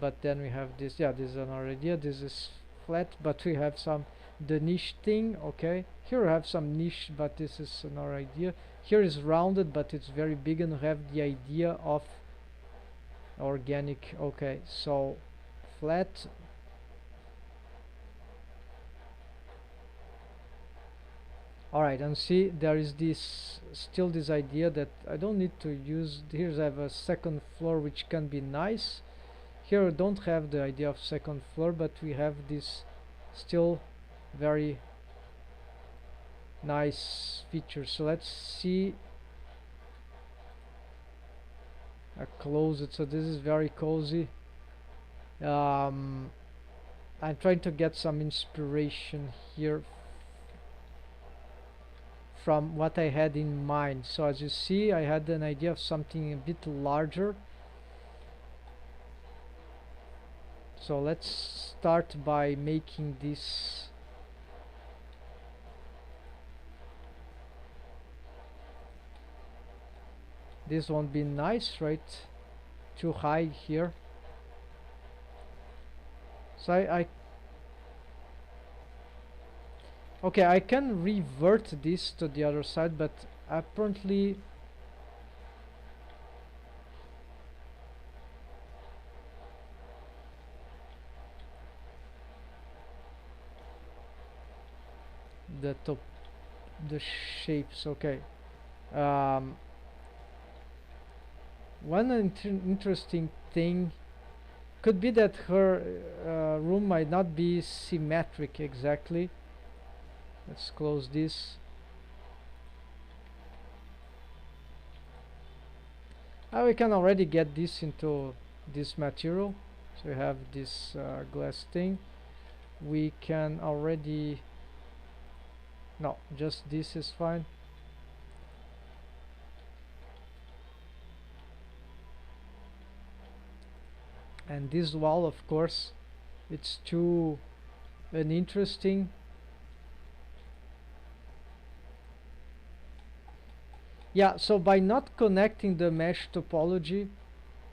but then we have this, yeah, this is another idea. This is flat, but we have some, the niche thing. Okay, here we have some niche, but this is another idea. Here is rounded, but it's very big, and we have the idea of organic. Okay, so flat. Alright, and see, there is this still this idea that I don't need to use. Here's I have a second floor, which can be nice. Here we don't have the idea of second floor, but we have this still very nice feature. So let's see. I close it, so this is very cozy. I'm trying to get some inspiration here from what I had in mind. So as you see, I had an idea of something a bit larger. So let's start by making this won't be nice, right? Too high here. So I okay, I can revert this to the other side, but apparently the top, the shapes. Okay. One interesting thing could be that her room might not be symmetric exactly. Let's close this. We can already get this into this material. So we have this glass thing. We can already, no, just this is fine. And this wall, of course, it's too uninteresting. Yeah, so by not connecting the mesh topology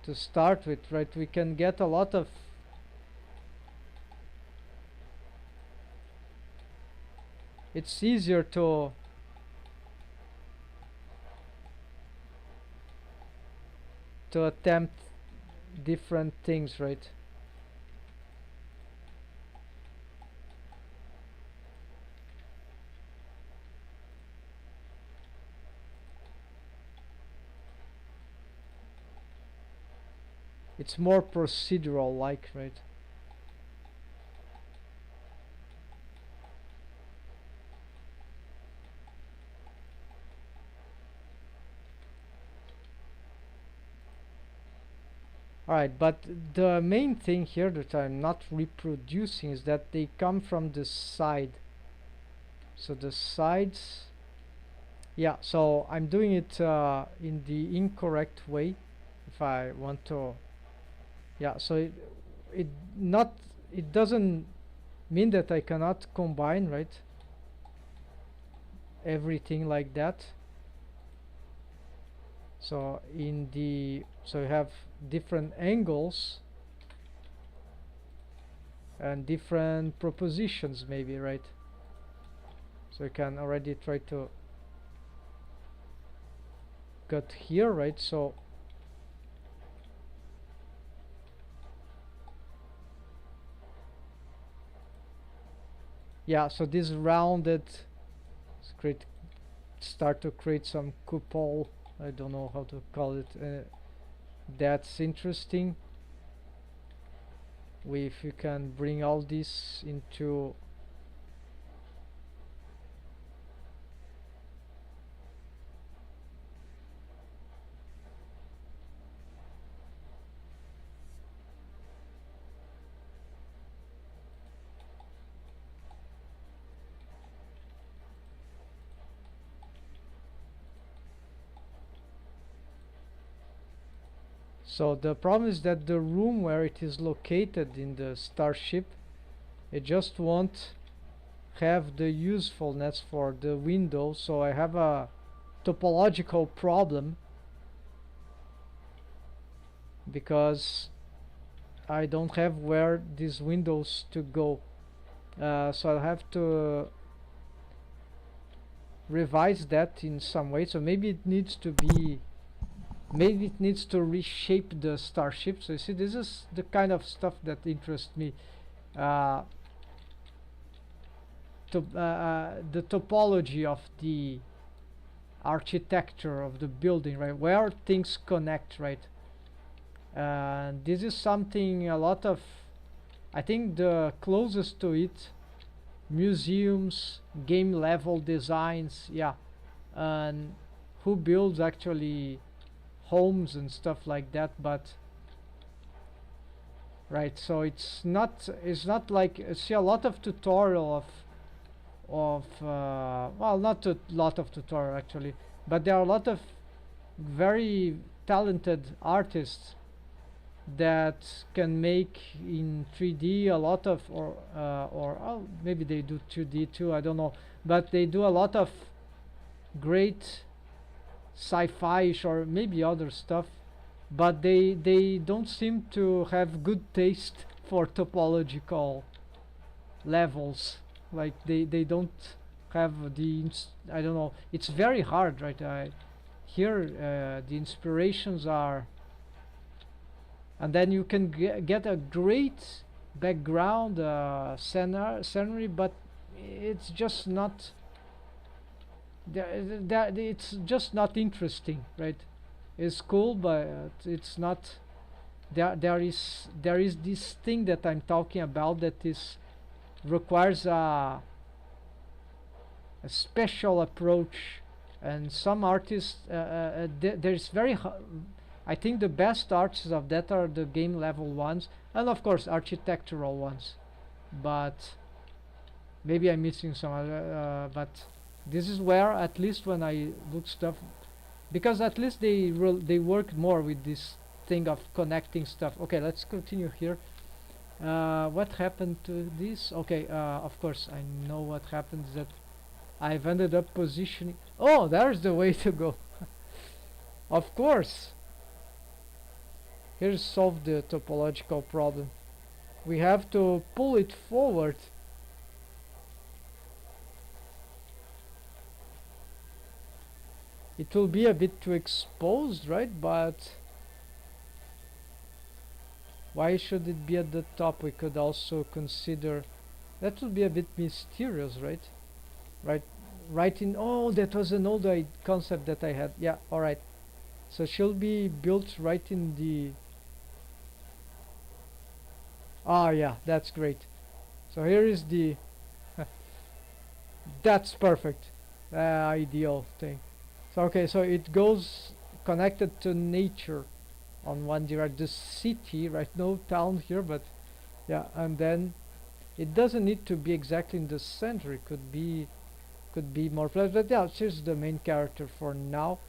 to start with, right, we can get a lot of it's easier to attempt different things, right? It's more procedural like, right? Alright, but the main thing here that I'm not reproducing is that they come from the side. So the sides, yeah, so I'm doing it in the incorrect way if I want to, yeah, so it not, it doesn't mean that I cannot combine, right, everything like that. So in the, so you have different angles and different propositions maybe, right? So you can already try to cut here, right? So yeah, so this rounded start to create some cupola, I don't know how to call it, that's interesting. If you can bring all this into so the problem is that the room where it is located in the starship, it just won't have the usefulness for the window, so I have a topological problem because I don't have where these windows to go. So I'll have to revise that in some way. So maybe it needs to be maybe it needs to reshape the starship. So you see, this is the kind of stuff that interests me. uh, the topology of the architecture of the building, right, where things connect, right. And this is something a lot of, I think the closest to it, museums, game level designs, yeah. And who builds actually homes and stuff like that. But right, so it's not like, see a lot of tutorial of well, not a lot of tutorial actually, but there are a lot of very talented artists that can make in 3D a lot of, or oh, maybe they do 2D too, I don't know, but they do a lot of great sci-fi-ish or maybe other stuff, but they don't seem to have good taste for topological levels. Like they don't have I don't know, it's very hard, right. Here the inspirations are, and then you can get a great background scenery, but it's just not it's just not interesting, right. It's cool, but it's not, there is this thing that I'm talking about that is requires a special approach. And some artists, there's I think the best artists of that are the game level ones, and of course architectural ones, but maybe I'm missing some other, but this is where, at least when I look stuff, because at least they work more with this thing of connecting stuff. Okay, let's continue here. What happened to this? Okay, of course I know what happened, is that I've ended up positioning. Oh, there's the way to go. Of course. Here's solve the topological problem. We have to pull it forward. It will be a bit too exposed, right? But why should it be at the top? We could also consider that would be a bit mysterious, right? Right in, oh, that was an old concept that I had. Yeah, all right. So she'll be built right in the, ah, yeah, that's great. So here is the that's perfect, ideal thing. So okay, so it goes connected to nature on one direct, the city, right, no town here, but yeah. And then it doesn't need to be exactly in the center, it could be more flat, but yeah, she's the main character for now,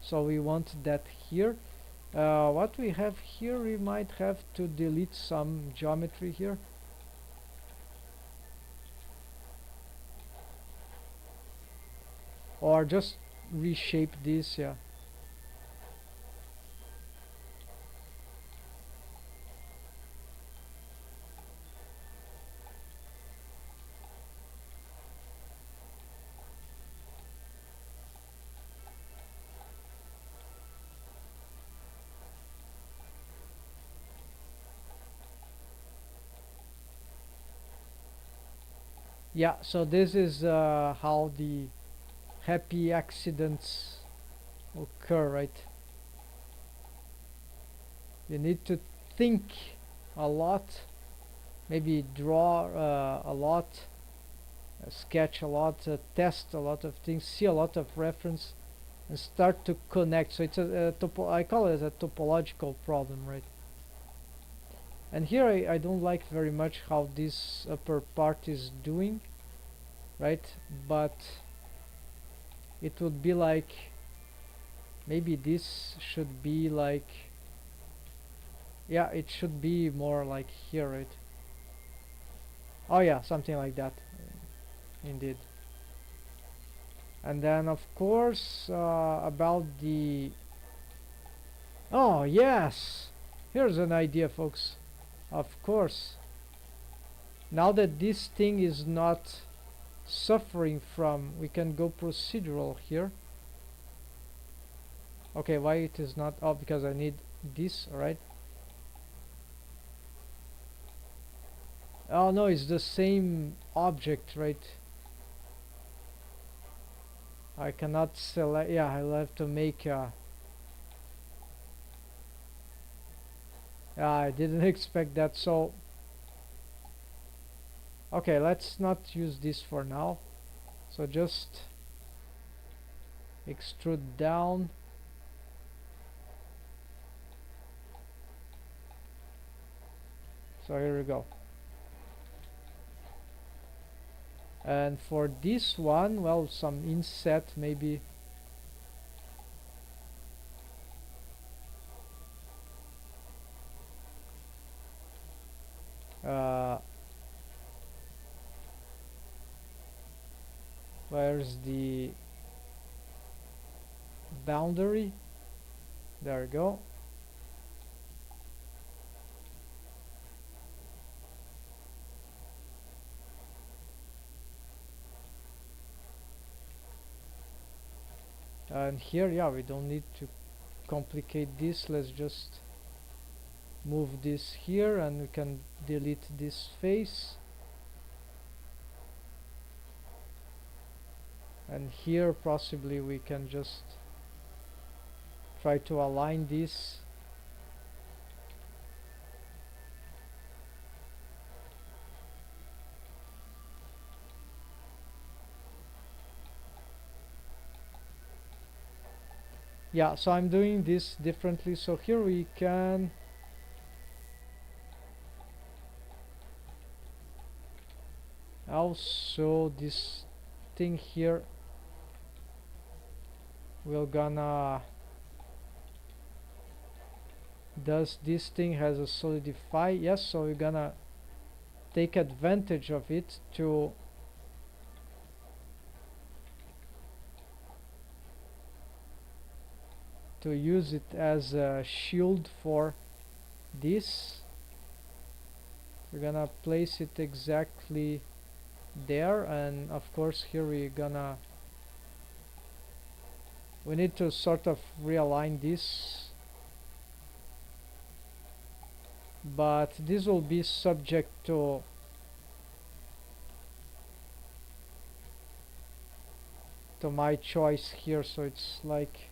so we want that here. What we have here, we might have to delete some geometry here, or just reshape this, yeah. Yeah, so this is how the happy accidents occur, right? You need to think a lot, maybe draw a lot, sketch a lot, test a lot of things, see a lot of reference, and start to connect. So it's I call it a topological problem, right? And here I don't like very much how this upper part is doing, right? But it would be like, maybe this should be like, yeah, it should be more like here, right? Oh yeah, something like that, indeed. And then of course about the, oh yes, here's an idea, folks. Of course, now that this thing is not suffering from, we can go procedural here. Okay, why it is not? Oh, because I need this. All right. Oh no, it's the same object, right? I cannot select. Yeah, I'll have to make yeah, I didn't expect that. So okay, let's not use this for now. So just extrude down. So here we go. And for this one, well, some inset maybe. uh, where's the boundary? There we go. And here, yeah, we don't need to complicate this. Let's just move this here and we can delete this face. And here possibly we can just try to align this. Yeah, so I'm doing this differently. So here we can also, this thing here, we're gonna, does this thing has a solidify? Yes, so we're gonna take advantage of it to use it as a shield for this. We're gonna place it exactly there, and of course here we need to sort of realign this, but this will be subject to my choice here. So it's like,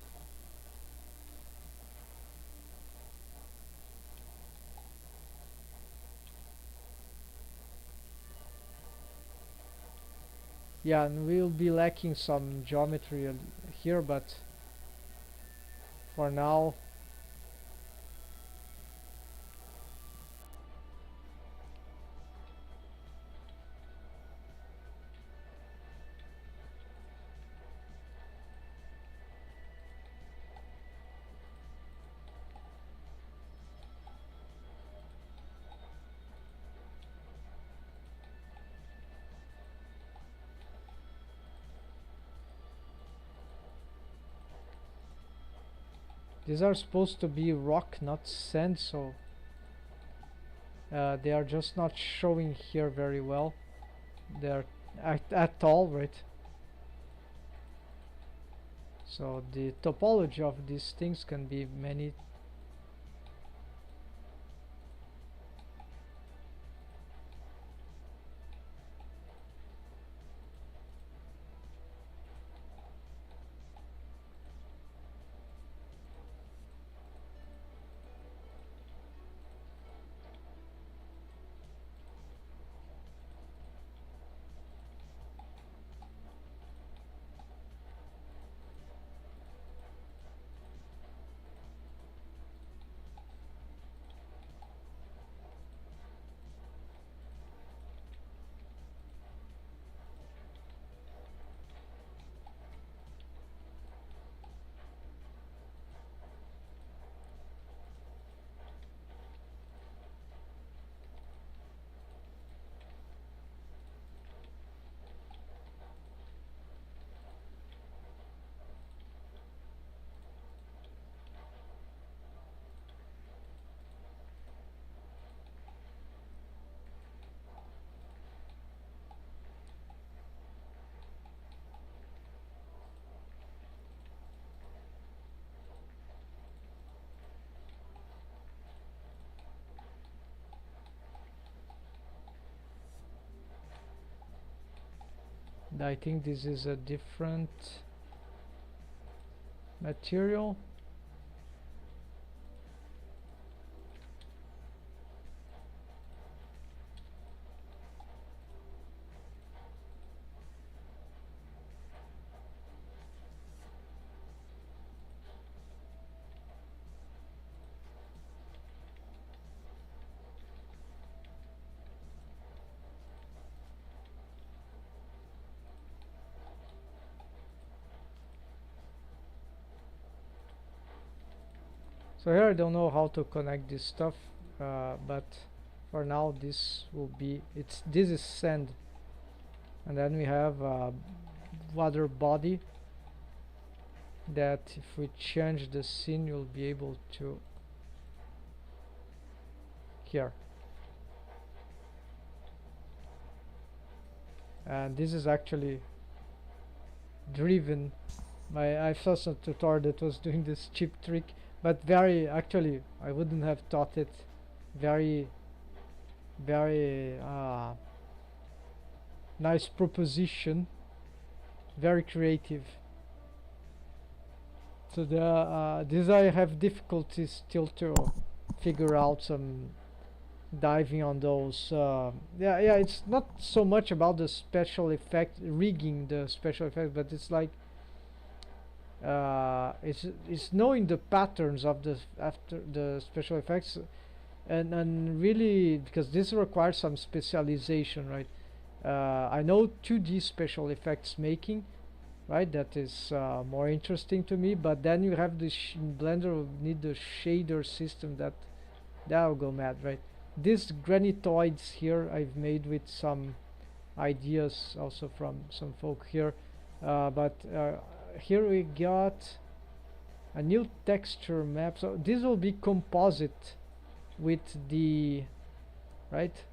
yeah, and we'll be lacking some geometry here, but for now, these are supposed to be rock, not sand, so they are just not showing here very well. They're at all, right? So the topology of these things can be many. I think this is a different material. So here I don't know how to connect this stuff, but for now this will be, this is sand, and then we have water body that if we change the scene you'll be able to here, and this is actually driven by, I saw some tutorial that was doing this cheap trick, but very, actually I wouldn't have thought it, very nice proposition, very creative. So this I have difficulties still to figure out, some diving on those. Yeah, it's not so much about the special effect, rigging the special effect, but it's like it's knowing the patterns of the after the special effects, and really, because this requires some specialization, right? I know 2D special effects making, right? That is more interesting to me, but then you have the Blender will need the shader system that'll go mad, right? These granitoids here I've made with some ideas also from some folk here, but here we got a new texture map, so this will be composite with the, right?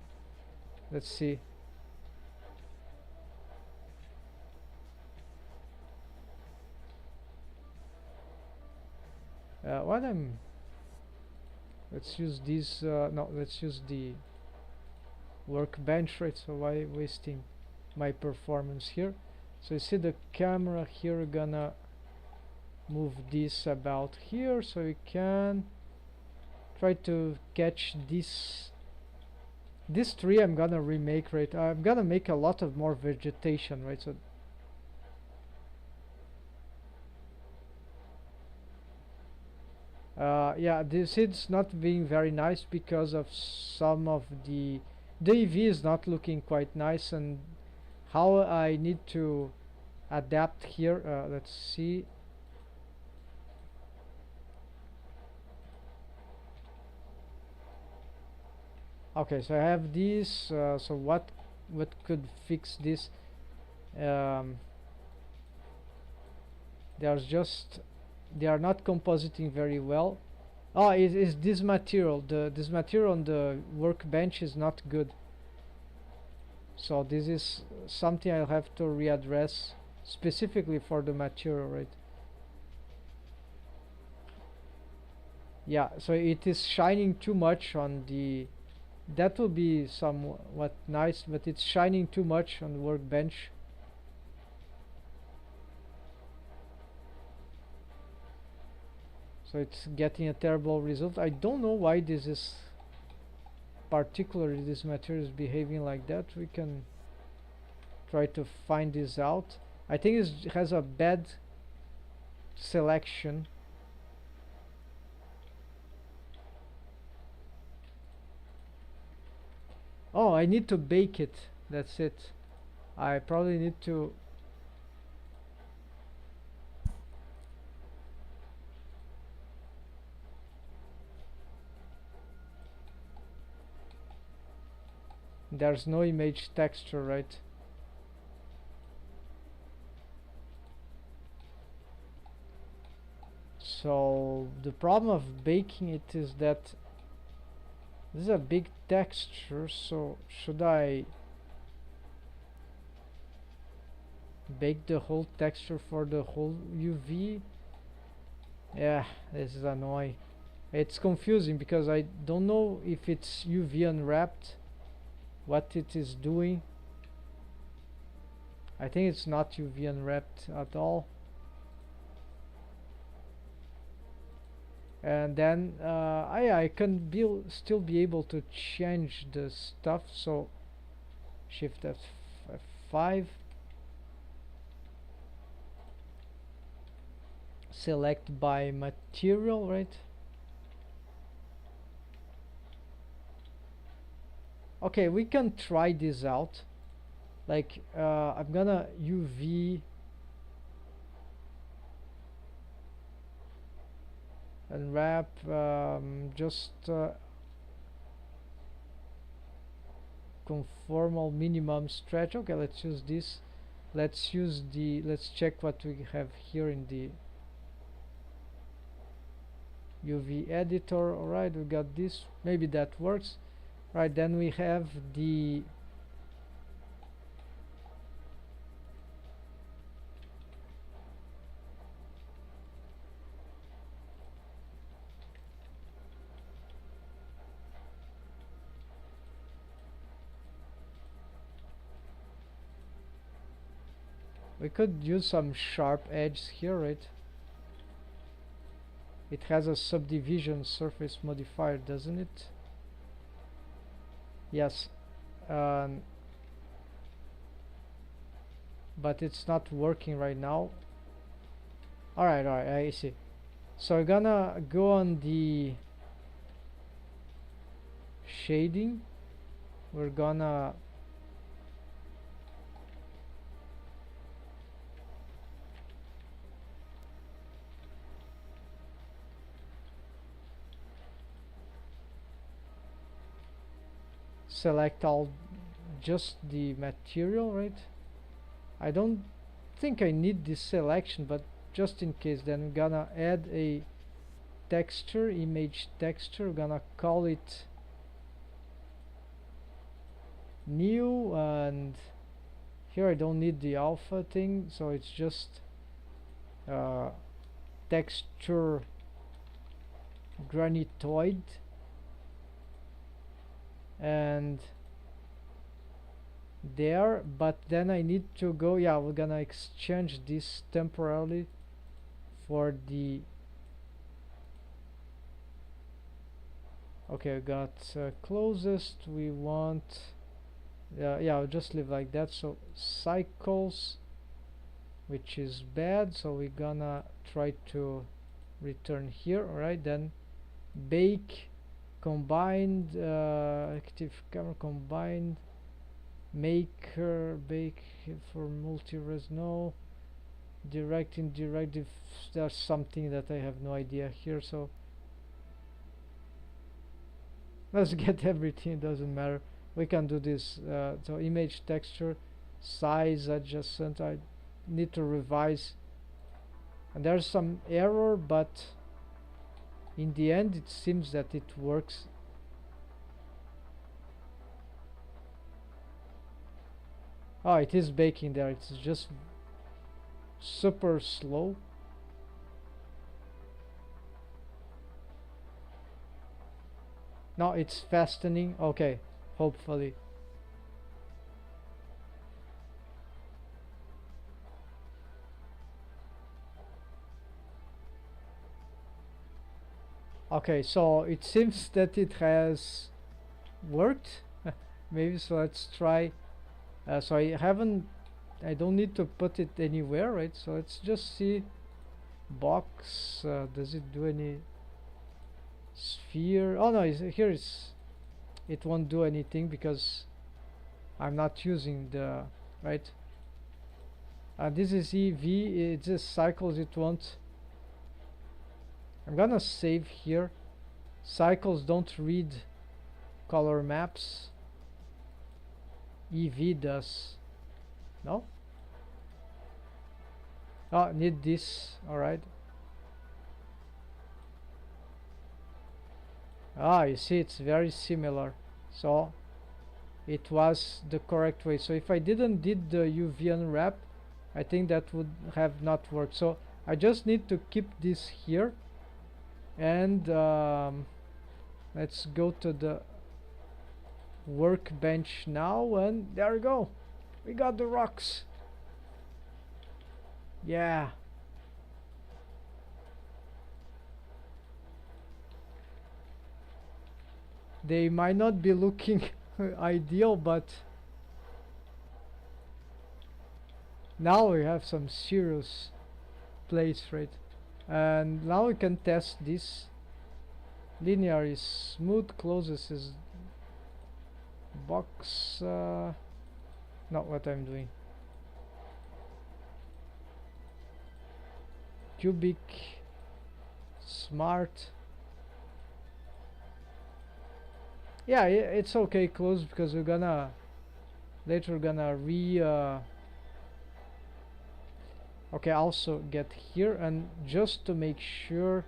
Let's see. What I'm, let's use this, no, let's use the workbench, right? So why wasting my performance here? So you see the camera here, we're gonna move this about here so we can try to catch this tree. I'm gonna remake, right? I'm gonna make a lot of more vegetation, right? So yeah, this is not being very nice because of some of the EV is not looking quite nice, and how I need to adapt here, let's see. Okay, so I have this, so what could fix this? There's just, they are not compositing very well. Oh, it is this material, this material on the workbench is not good. So this is something I'll have to readdress specifically for the material, right? Yeah, so it is shining too much on the, that will be somewhat nice, but it's shining too much on the workbench. So it's getting a terrible result. I don't know why this is, particularly this material is behaving like that. We can try to find this out. I think it has a bad selection. Oh, I need to bake it. That's it. I probably need to. There's no image texture, right? So the problem of baking it is that this is a big texture, so should I bake the whole texture for the whole UV? Yeah, this is annoying. It's confusing because I don't know if it's UV unwrapped, what it is doing. I think it's not UV unwrapped at all. And then I can still be able to change the stuff. So Shift F5, select by material, right? Okay, we can try this out. Like I'm gonna UV unwrap, just conformal minimum stretch. Okay, let's use this. Let's check what we have here in the UV editor. Alright, we got this. Maybe that works. Right, then we have the we could use some sharp edges here, right? It has a subdivision surface modifier, doesn't it? Yes. But it's not working right now. Alright, I see. So we're gonna go on the shading. We're gonna select all, just the material, right? I don't think I need this selection, but just in case, then we're gonna add a texture, image texture. We're gonna call it new, and here I don't need the alpha thing, so it's just texture granitoid. And there, but then I need to go, yeah, we're gonna exchange this temporarily for the, okay, we got closest. We want, yeah, I'll just leave like that. So cycles, which is bad, so we're gonna try to return here. Alright, then bake combined, active camera combined, maker, bake for multi-res, no, direct, indirect, if there's something that I have no idea here. So let's get everything, it doesn't matter. We can do this. So image texture, size adjacent, I need to revise, and there's some error, but in the end it seems that it works. Oh, it is baking there, it's just super slow. No, it's fastening. Okay, hopefully. Okay, so it seems that it has worked. Maybe, so let's try. So I don't need to put it anywhere, right? So let's just see. Box, does it do any sphere? Oh no, here is, it won't do anything because I'm not using the, right? This is EV, it's just cycles, it won't. I'm gonna save here. Cycles don't read color maps. EV does. No? Oh, need this. Alright. Ah, you see, it's very similar. So it was the correct way. So if I didn't did the UV unwrap, I think that would have not worked. So I just need to keep this here, and let's go to the workbench now, and there we go, we got the rocks. Yeah, they might not be looking ideal, but now we have some serious place, right? And now we can test this. Linear is smooth, closest is box. Not what I'm doing. Cubic, smart. Yeah, it's okay close because we're gonna later gonna okay, also get here, and just to make sure,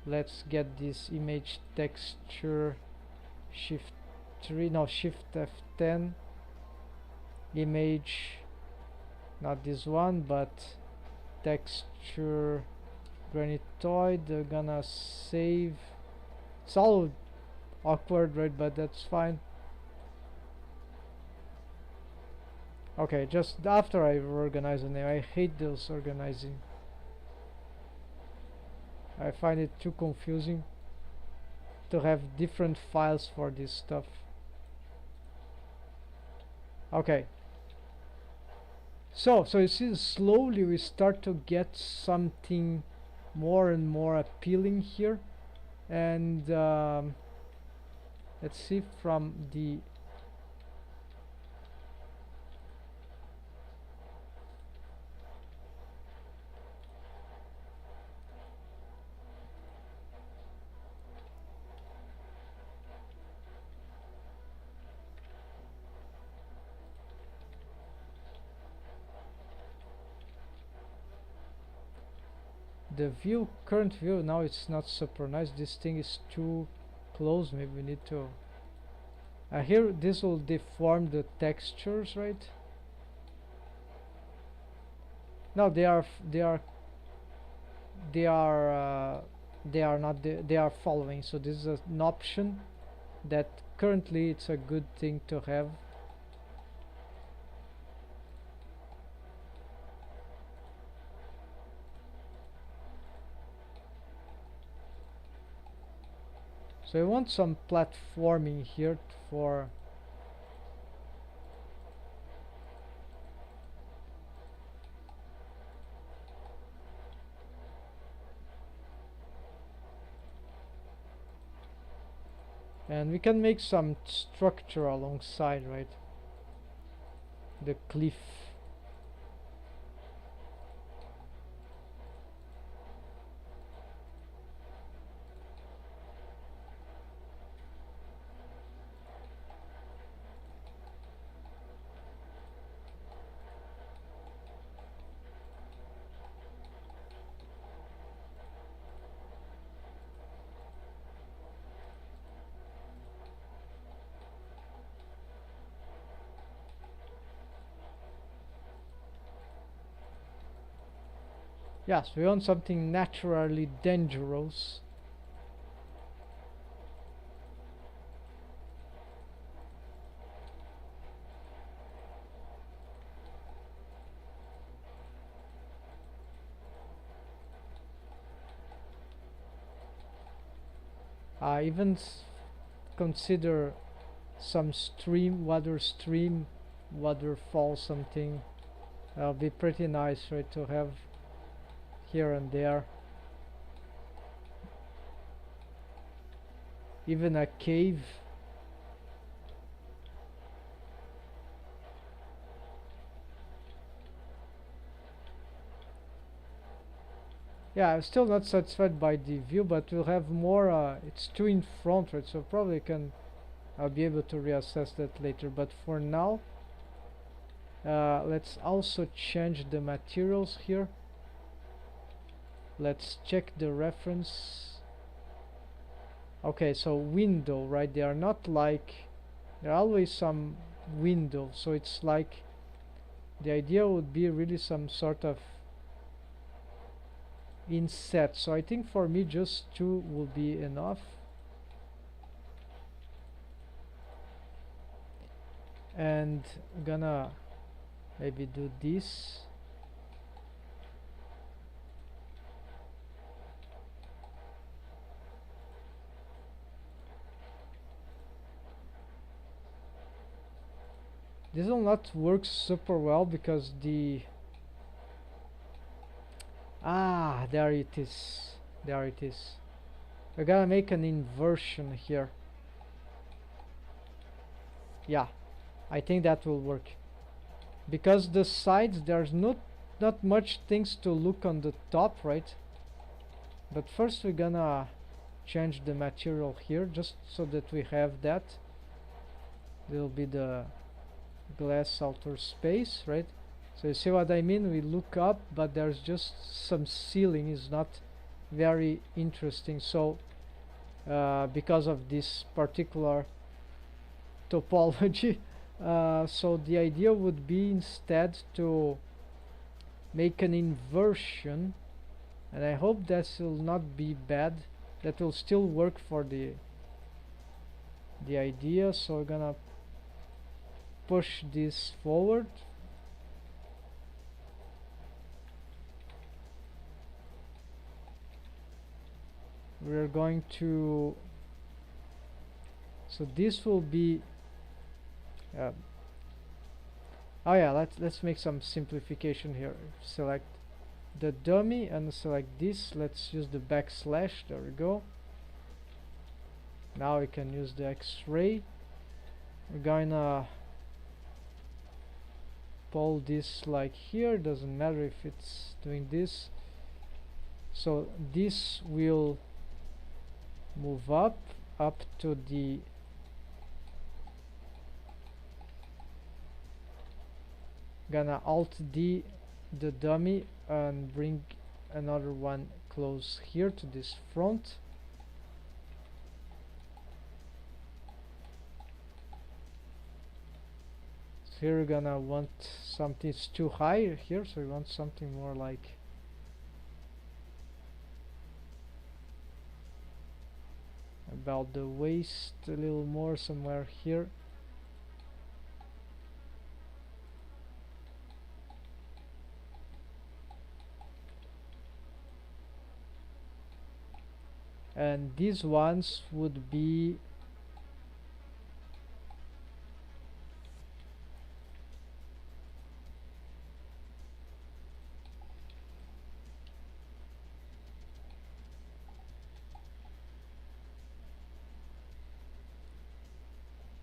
let's get this image texture, shift 3, no, shift F10, image, not this one, but texture granitoid. They're gonna save. It's all awkward, right? But that's fine. Okay, just after I organize the name. I hate those organizing. I find it too confusing to have different files for this stuff. Okay. So you see, slowly we start to get something more and more appealing here. And let's see from the view, current view. Now it's not super nice. This thing is too close. Maybe we need to here this will deform the textures, right? No, they are they are not they are following. So this is an option that currently it's a good thing to have. So I want some platforming here for and we can make some structure alongside, right? The cliff. Yes, we want something naturally dangerous. I even consider some stream, waterfall, something. That'll be pretty nice, right, to have here and there. Even a cave. Yeah, I'm still not satisfied by the view, but we'll have more. It's too in front, right? So probably I'll be able to reassess that later. But for now, let's also change the materials here. Let's check the reference. Okay, so window, right? They are not like, there are always some window, so it's like the idea would be really some sort of inset. So I think for me just 2 will be enough. And I'm gonna maybe do this. This will not work super well because the there it is. There it is. I gotta make an inversion here. Yeah, I think that will work. Because the sides, there's not much things to look on the top, right? But first we're gonna change the material here just so that we have that. Will be the glass outer space, right? So you see what I mean? We look up, but there's just some ceiling. Is not very interesting. So because of this particular topology, so the idea would be instead to make an inversion, and I hope that will not be bad. That will still work for the idea. So we're gonna push this forward. We're going to, so this will be oh yeah, let's make some simplification here. Select the dummy and select this. Let's use the backslash. There we go. Now we can use the X-ray. We're gonna pull this like here. Doesn't matter if it's doing this. So this will move up to the gonna Alt D the dummy and bring another one close here to this front. So here we're gonna want something, it's too high here, so we want something more like about the waist, a little more somewhere here. And these ones would be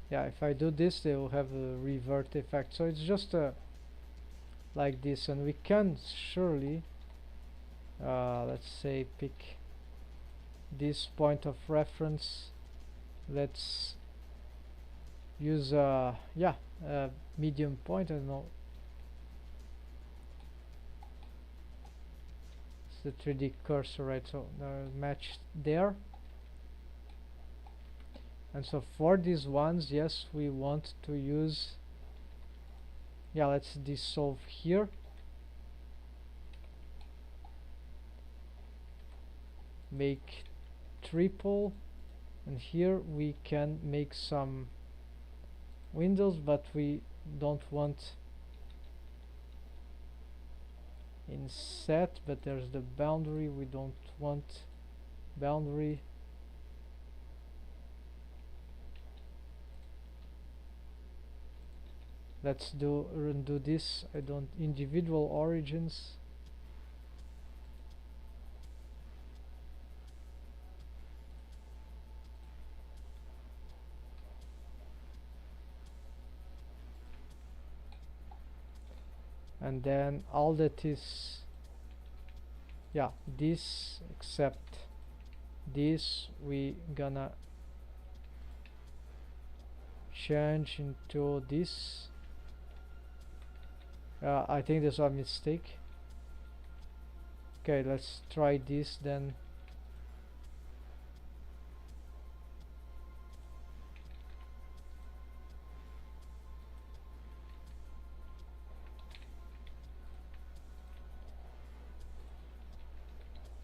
yeah, if I do this they will have a revert effect, so it's just like this. And we can surely let's say pick this point of reference. Let's use a medium point. I don't know, it's the 3D cursor, right? So match there. And so for these ones, yes, we want to use, let's dissolve here. Make triple, and here we can make some windows, but we don't want inset, but there's the boundary. We don't want boundary. Let's undo this. I don't individual origins. And then all that is this except this we gonna change into this. I think there's a mistake. Okay, let's try this then.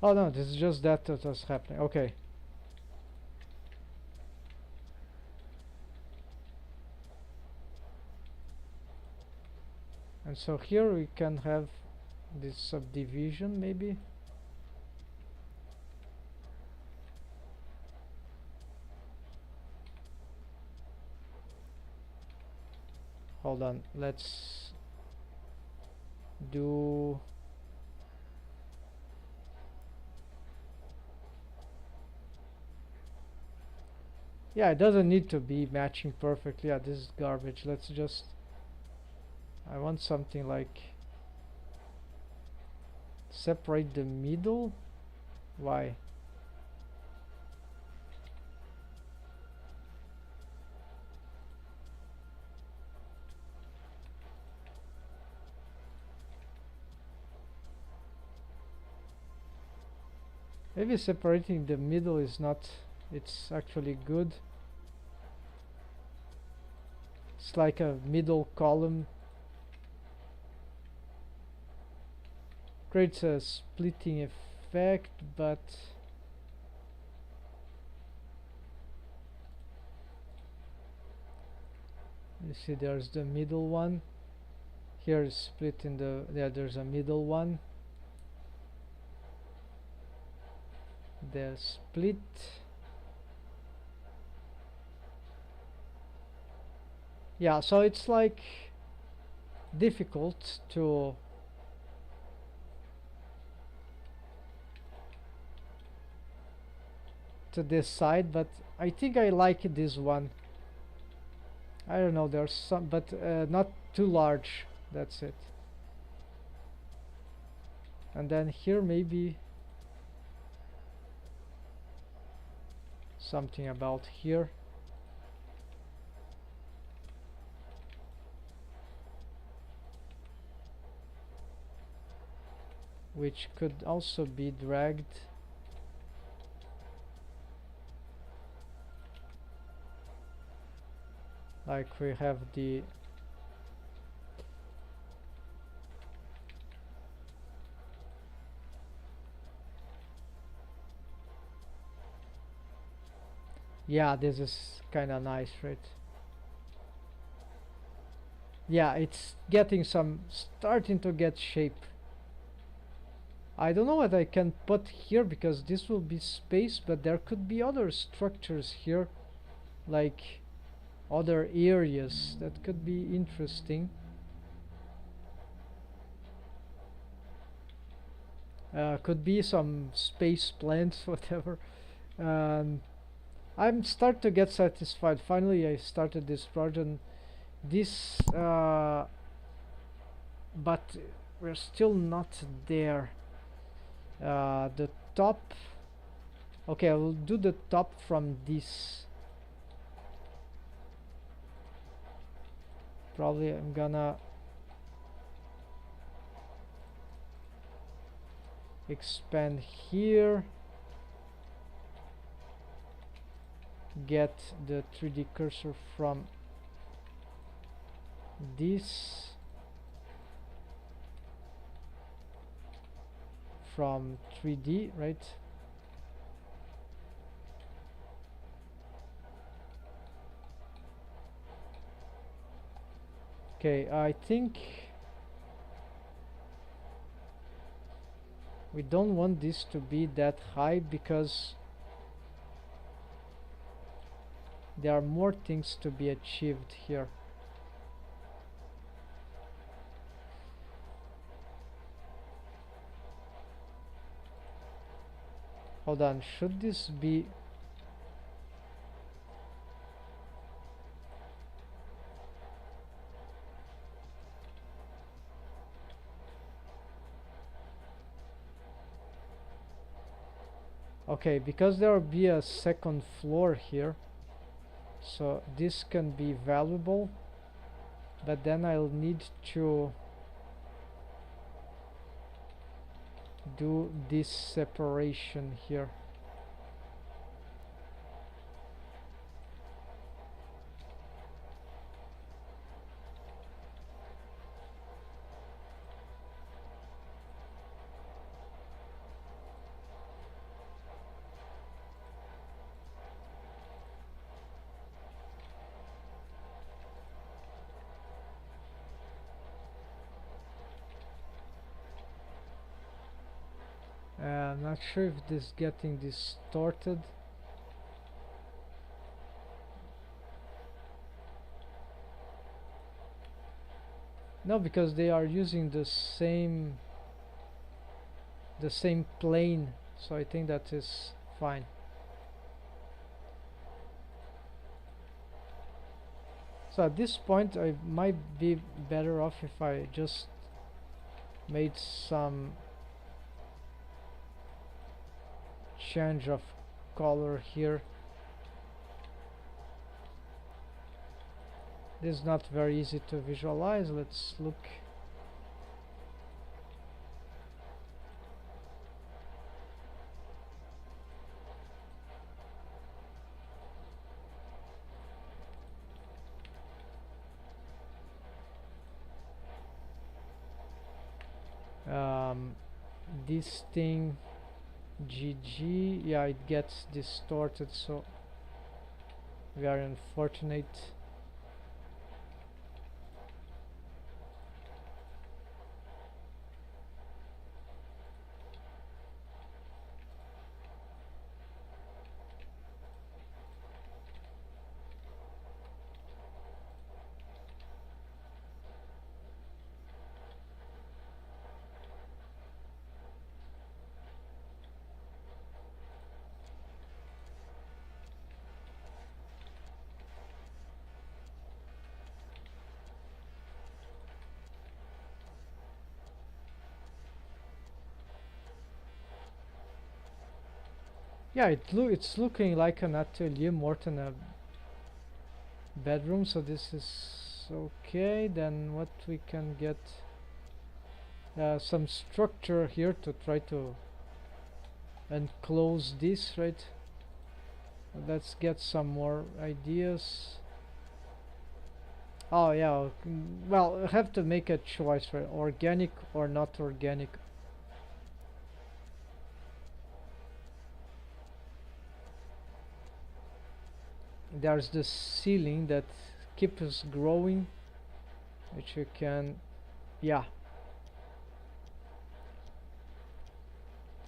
Oh no, this is just that was happening. Okay. And so here we can have this subdivision maybe. hold on, let's do yeah, it doesn't need to be matching perfectly. Yeah, this is garbage. Let's just I want something like separate the middle. Why? Maybe separating the middle is not, it's actually good. It's like a middle column. Creates a splitting effect, but you see there's the middle one. Here is split in the, yeah, there's a middle one. The split. Yeah, so it's like difficult to decide, but I think I like this one. I don't know, there's some, but not too large. That's it. And then here maybe something about here. Which could also be dragged. Like we have the yeah, this is kind of nice, right? Yeah, it's getting some, starting to get shape. I don't know what I can put here because this will be space, but there could be other structures here, like other areas that could be interesting. Could be some space plants, whatever. I'm start to get satisfied. Finally, I started this project. This, but we're still not there. The top. Okay, I will do the top from this. Probably I'm gonna expand here. Get the 3D cursor from this, from 3D, right? Okay, I think we don't want this to be that high because there are more things to be achieved here. Hold on, should this be... Okay, because there will be a second floor here, so this can be valuable, but then I'll need to do this separation here. I'm not sure if this is getting distorted. No, because they are using the same plane, so I think that is fine. So at this point I might be better off if I just made some change of color here. This is not very easy to visualize. Let's look. This thing GG, yeah, it gets distorted, so we are unfortunate. Yeah, it's looking like an atelier more than a bedroom, so this is okay. Then what we can get, some structure here to try to enclose this, right? Let's get some more ideas. Oh yeah, well, I have to make a choice, right? Organic or not organic. There's the ceiling that keeps growing, which you can, yeah.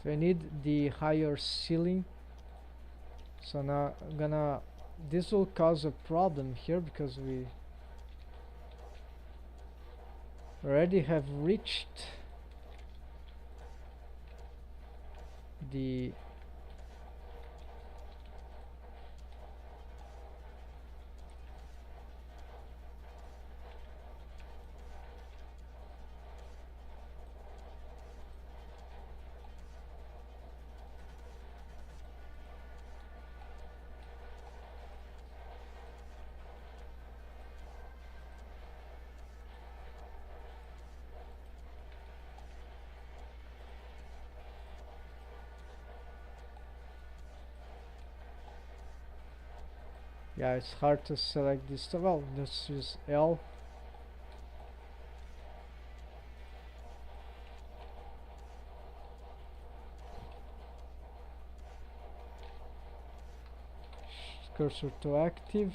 So I need the higher ceiling. So now I'm gonna, this will cause a problem here because we already have reached the yeah, it's hard to select this. Well, let's use L. Cursor to active.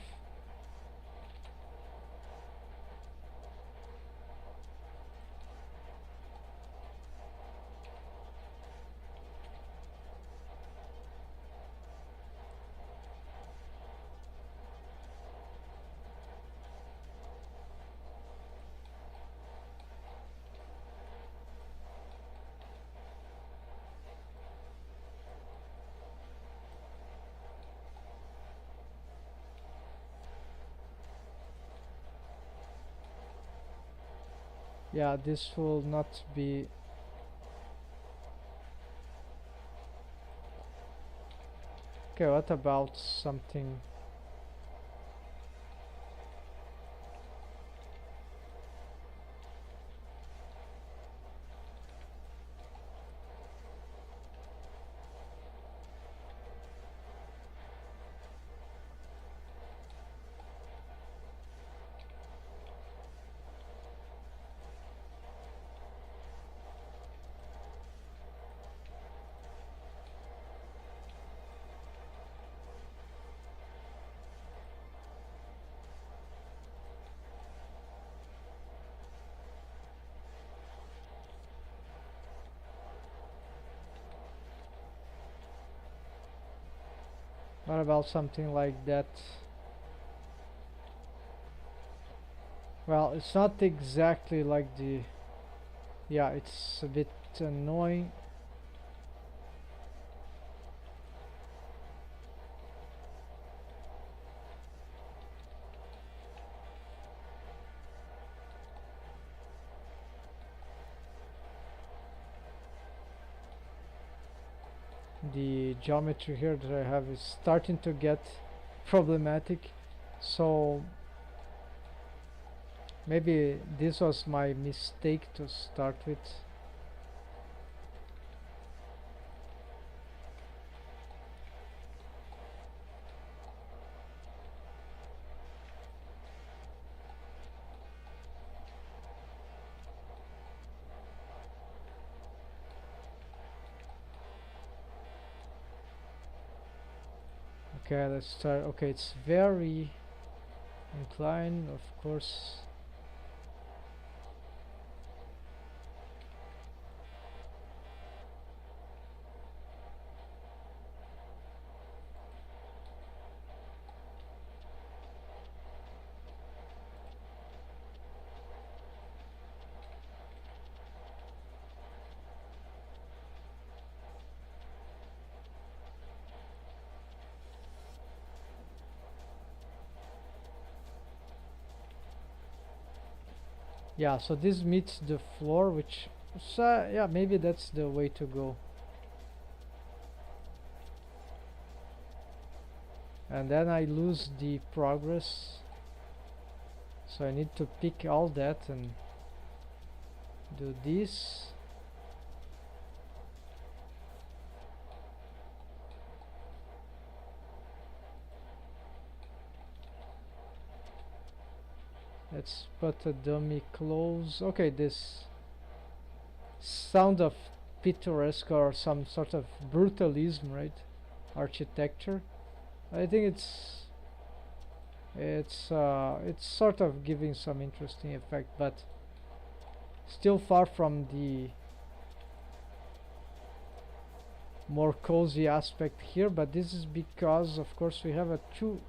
Yeah, this will not be. Okay, what about something? What about something like that? Well, it's not exactly like the... Yeah, it's a bit annoying. The geometry here that I have is starting to get problematic, so maybe this was my mistake to start with. Okay, let's start. Okay, it's very inclined, of course. Yeah, so this meets the floor, which, so yeah, maybe that's the way to go. And then I lose the progress, so I need to pick all that and do this. Let's put a dummy close. Okay, this sound of picturesque or some sort of brutalism, right? Architecture. I think it's sort of giving some interesting effect, but still far from the more cozy aspect here. But this is because, of course, we have a too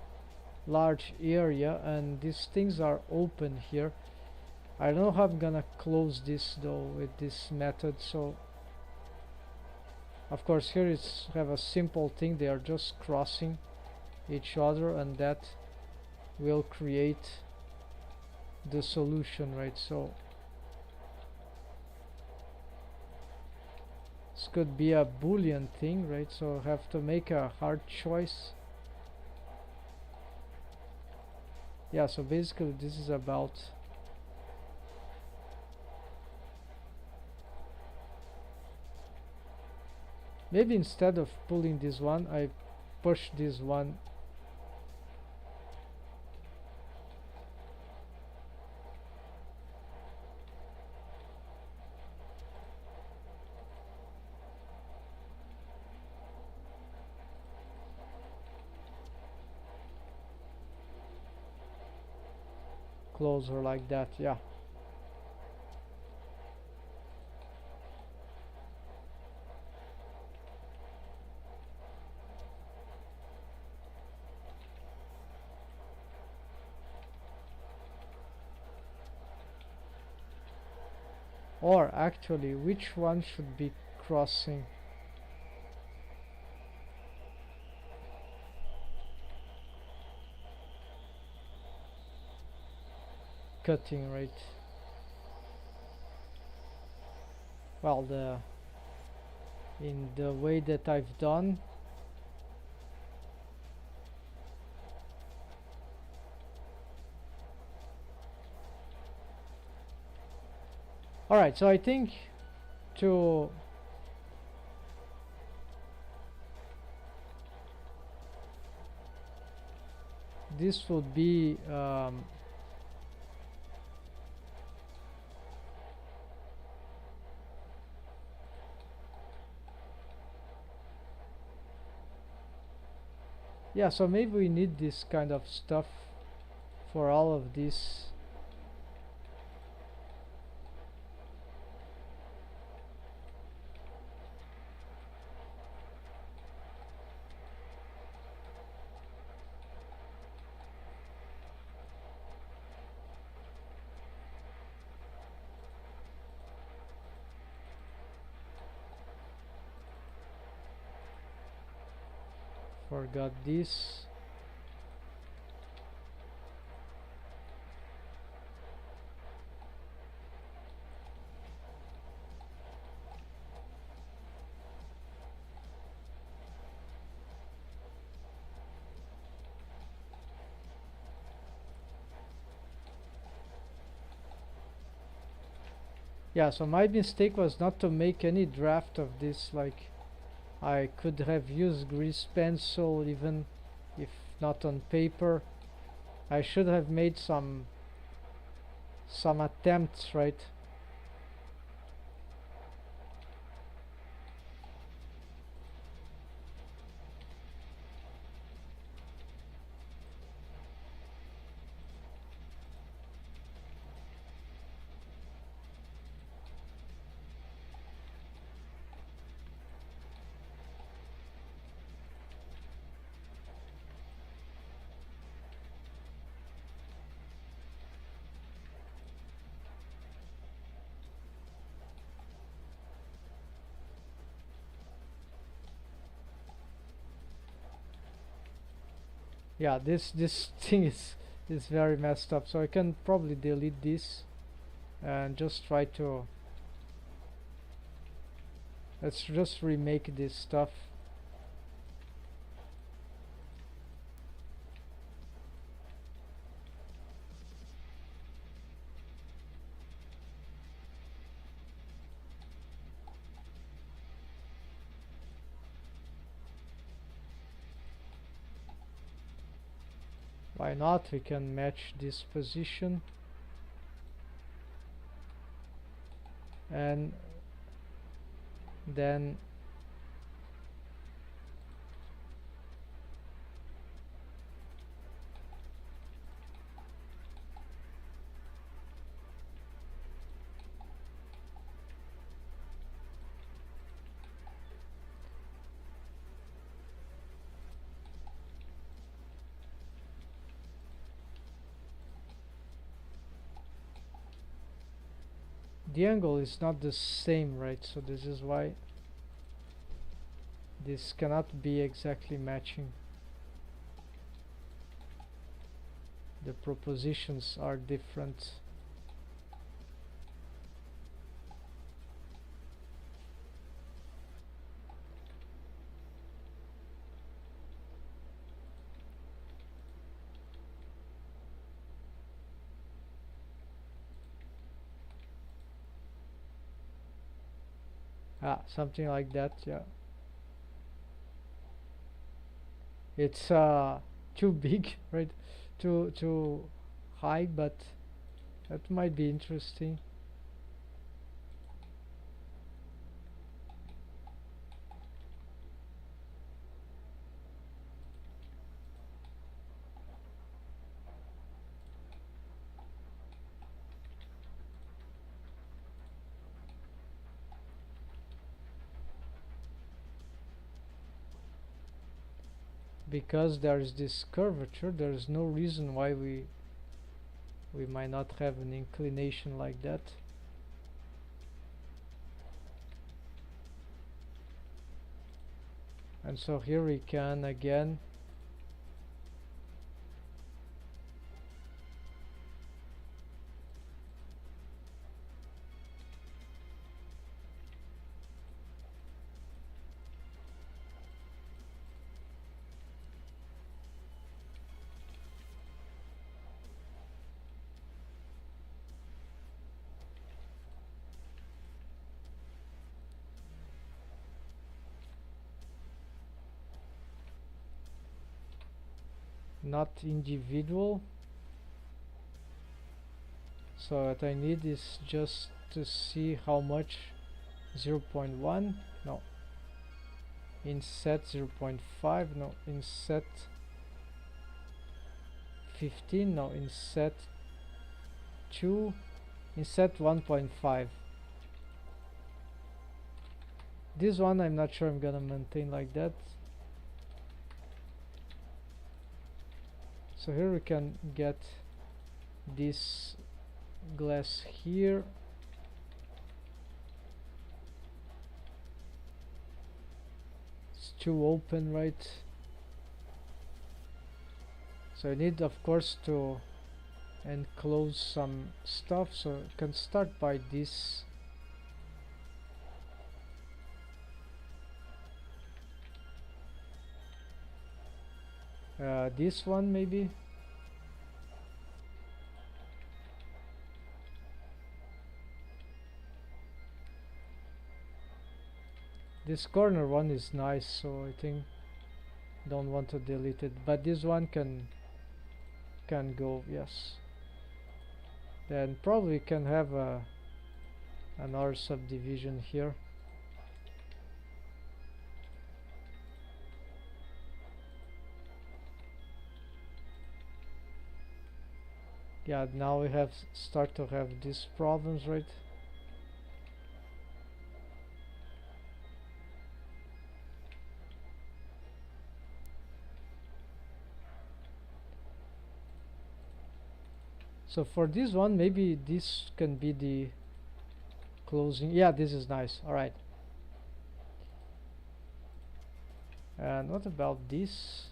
large area and these things are open here. I don't know how I'm gonna close this though with this method. So of course here it's have a simple thing, they are just crossing each other and that will create the solution, right? So this could be a boolean thing, right? So I have to make a hard choice. Yeah, so basically this is about maybe instead of pulling this one I push this one. Closer like that, yeah. Or actually, which one should be crossing? Cutting, right? Well, in the way that I've done. Alright, so I think to this would be yeah, so maybe we need this kind of stuff for all of this. Forgot this. Yeah, so my mistake was not to make any draft of this. Like, I could have used grease pencil even if not on paper. I should have made some attempts, right? Yeah, this thing is very messed up, so I can probably delete this and just try to, let's just remake this stuff. Why not? We can match this position, and then the angle is not the same, right? So this is why this cannot be exactly matching. The propositions are different. Something like that, yeah. It's too big, right? Too high, but that might be interesting. Because there's this curvature, there's no reason why we might not have an inclination like that. And so here we can again not individual. So what I need is just to see how much 0.1, no, inset 0.5, no, inset 15, no, inset 2, inset 1.5. This one I'm not sure I'm gonna maintain like that. So here we can get this glass here. It's too open, right? So I need of course to enclose some stuff, so I can start by this. This one maybe. This corner one is nice, so I think don't want to delete it, but this one can go, yes. Then probably can have another subdivision here. Yeah, now we have start to have these problems, right? So for this one, maybe this can be the closing. Yeah, this is nice. All right. And what about this?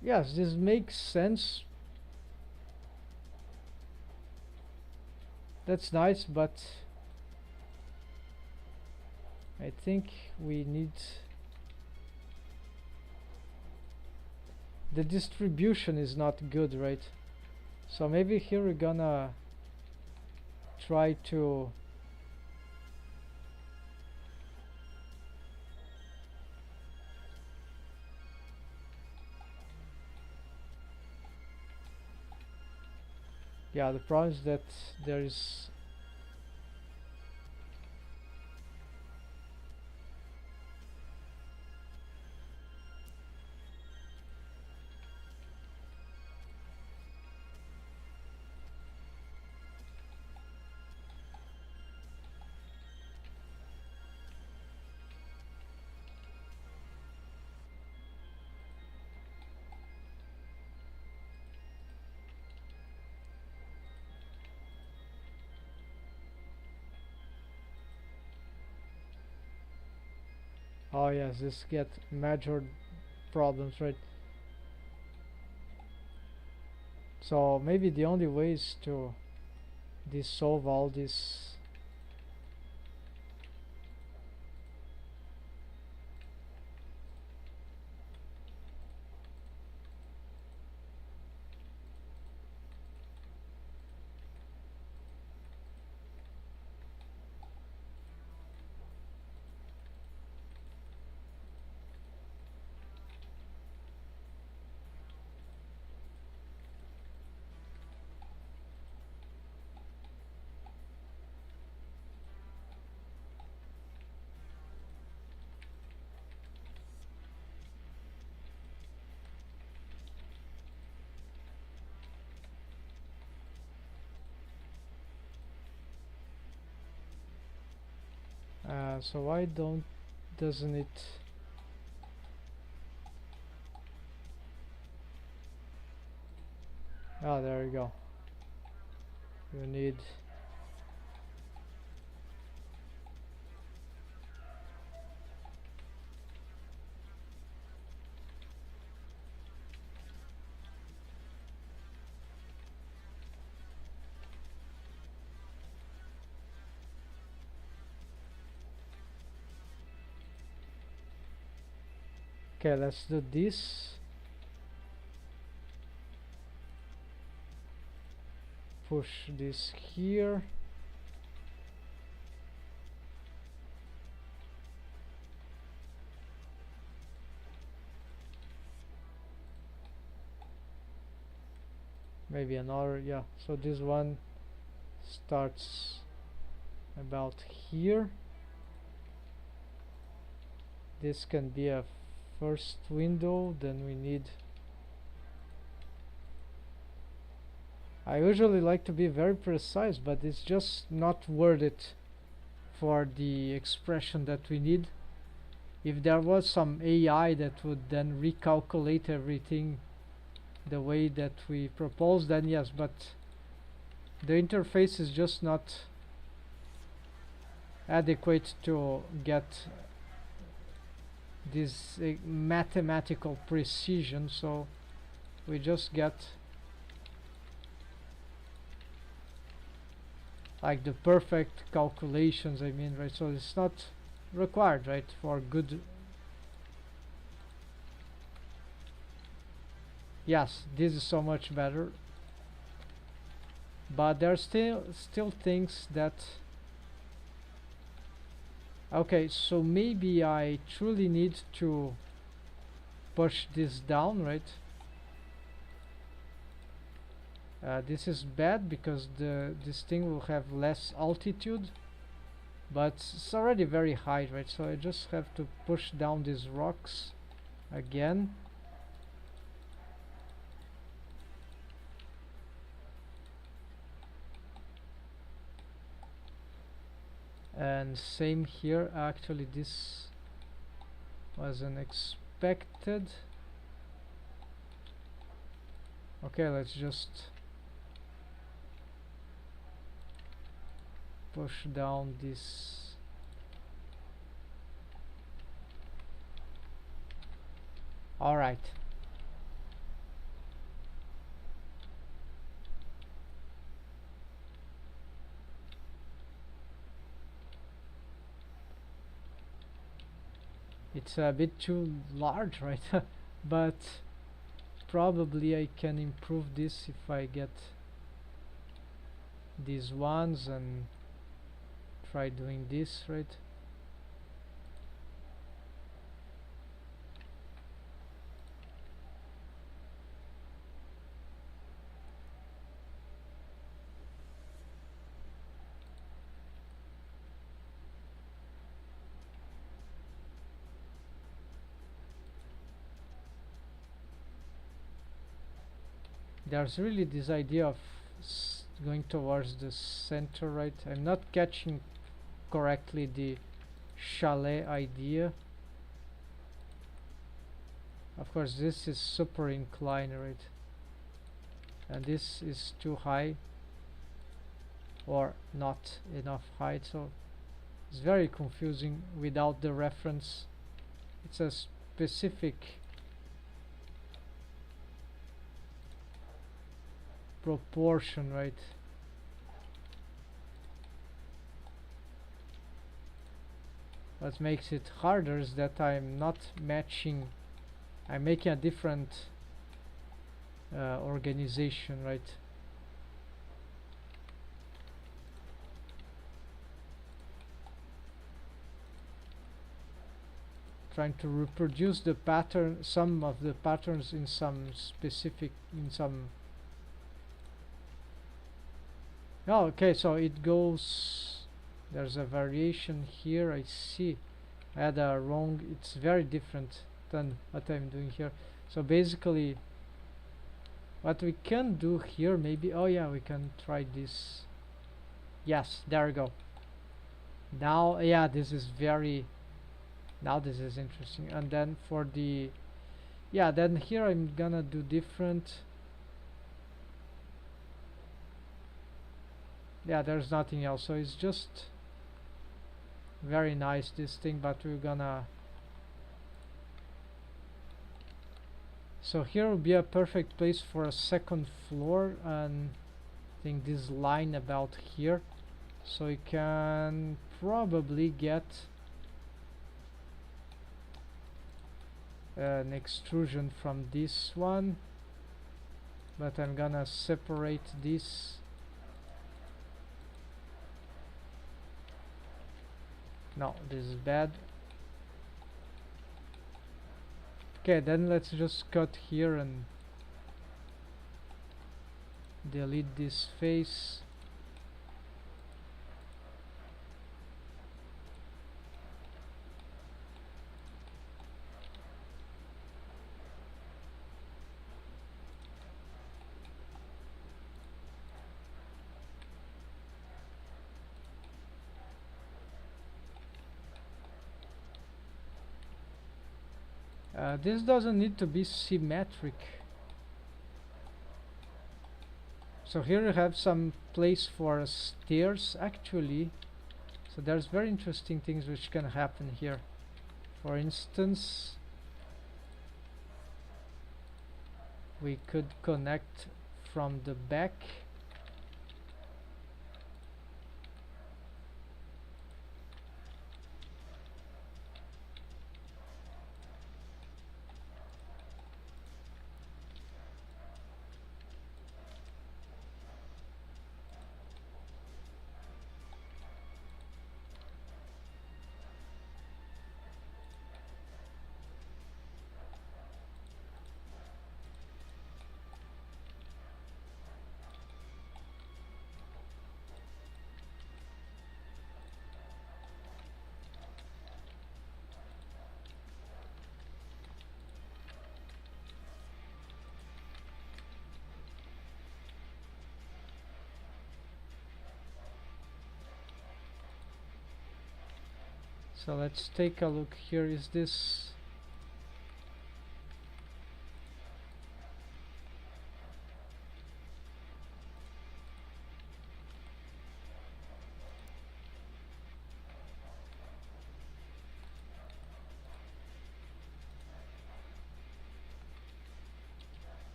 Yes, this makes sense. That's nice, but I think we need the distribution is not good, right? So maybe here we're gonna try to yeah, the problem is that there is oh yes, this get major problems, right? So maybe the only way is to dissolve all this. So why doesn't it? Oh, there we go. You need okay, let's do this. Push this here. Maybe another, yeah. So this one starts about here. This can be a first window, then we need, I usually like to be very precise, but it's just not worth it for the expression that we need. If there was some AI that would then recalculate everything the way that we propose, then yes, but the interface is just not adequate to get this mathematical precision, so we just get like the perfect calculations, I mean, right? So it's not required, right, for good. Yes, this is so much better, but there are still things that, okay, so maybe I truly need to push this down, right? This is bad because this thing will have less altitude, but it's already very high, right? So I just have to push down these rocks again. And same here. Actually, this was unexpected. Okay, let's just push down this. All right. It's a bit too large, right? But probably I can improve this if I get these ones and try doing this, right? There's really this idea of going towards the center, right? I'm not catching correctly the chalet idea. Of course, this is super inclined, right? And this is too high or not enough height, so it's very confusing without the reference. It's a specific proportion, right? What makes it harder is that I'm not matching, I'm making a different organization, right? Trying to reproduce the pattern, some of the patterns in some specific, in some. Oh, okay, so it goes, there's a variation here, I see. I had a wrong, it's very different than what I'm doing here. So basically what we can do here, maybe, oh yeah, we can try this. Yes, there we go. Now, yeah, this is very, now this is interesting. And then for the, yeah, then here I'm gonna do different. Yeah, there's nothing else, so it's just very nice, this thing, but we're gonna, so here will be a perfect place for a second floor, and I think this line about here, so we can probably get an extrusion from this one, but I'm gonna separate this. No, this is bad. Okay, then let's just cut here and delete this face. This doesn't need to be symmetric. So here you have some place for stairs actually. So there's very interesting things which can happen here. For instance, we could connect from the back. So let's take a look here. Is this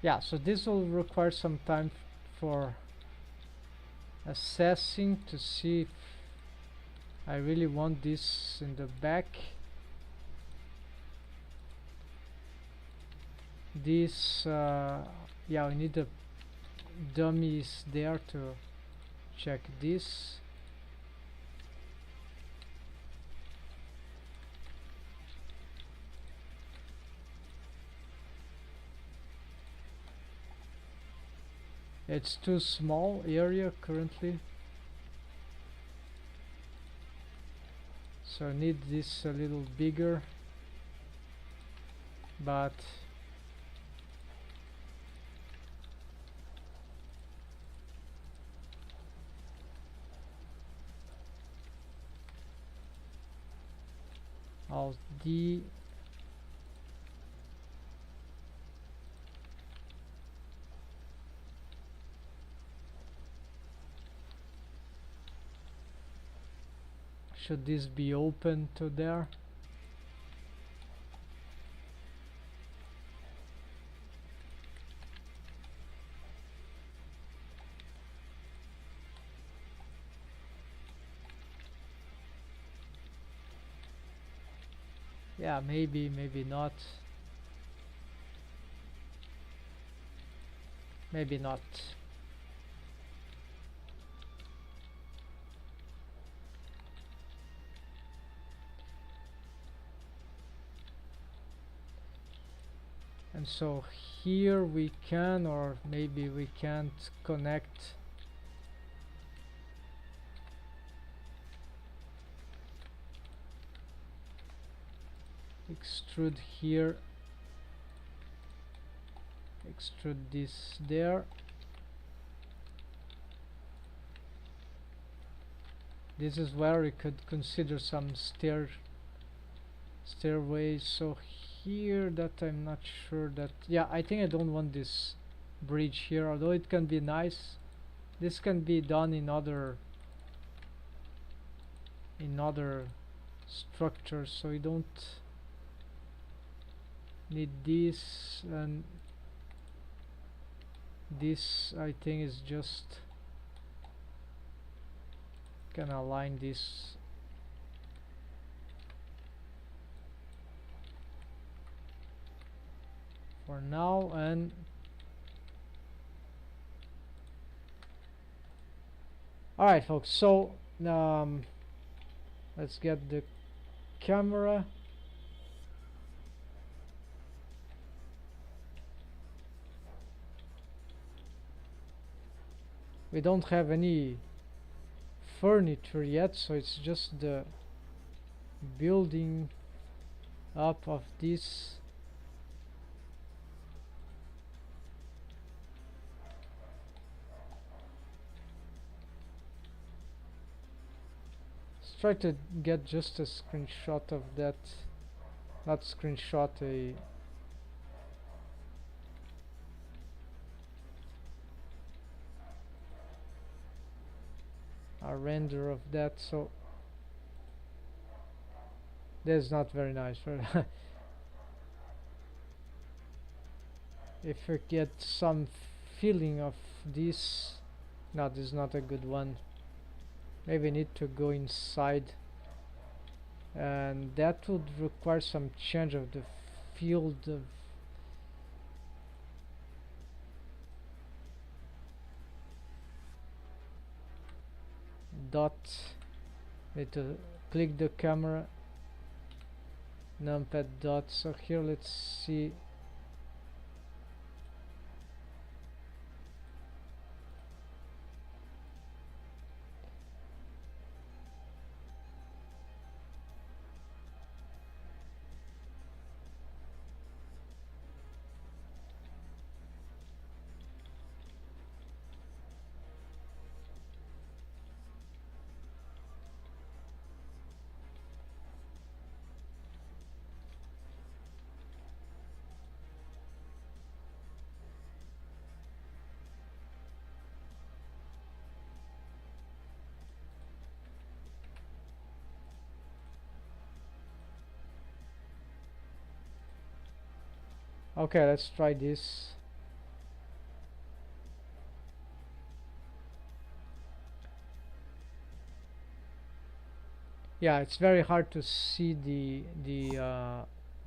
yeah, so this will require some time for assessing to see if I really want this in the back. This yeah, we need the dummies there to check this. It's too small area currently, so I need this a little bigger, but Alt D. Should this be open to there? Yeah, maybe, maybe not. Maybe not. And so here we can, or maybe we can't connect. Extrude here. Extrude this there. This is where we could consider some stairways. So here, that I'm not sure that, yeah, I think I don't want this bridge here, although it can be nice. This can be done in other structures, so we don't need this, and this I think is just can align this for now. And Alright folks, so um, let's get the camera. We don't have any furniture yet, so it's just the building up of this. Let's try to get just a screenshot of that, not screenshot, a render of that. So that's not very nice. If we get some feeling of this, no, this is not a good one. Maybe need to go inside, and that would require some change of the field of dot. Need to click the camera, numpad dot. So here let's see. Okay, let's try this. Yeah, it's very hard to see the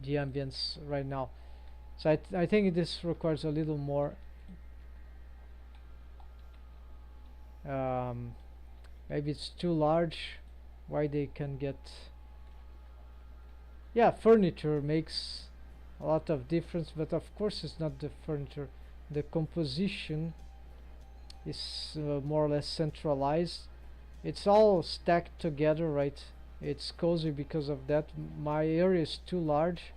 ambience right now. So I think this requires a little more. Maybe it's too large. Why they can get? Yeah, furniture makes a lot of difference, but of course it's not the furniture. The composition is more or less centralized. It's all stacked together, right? It's cozy because of that. My area is too large.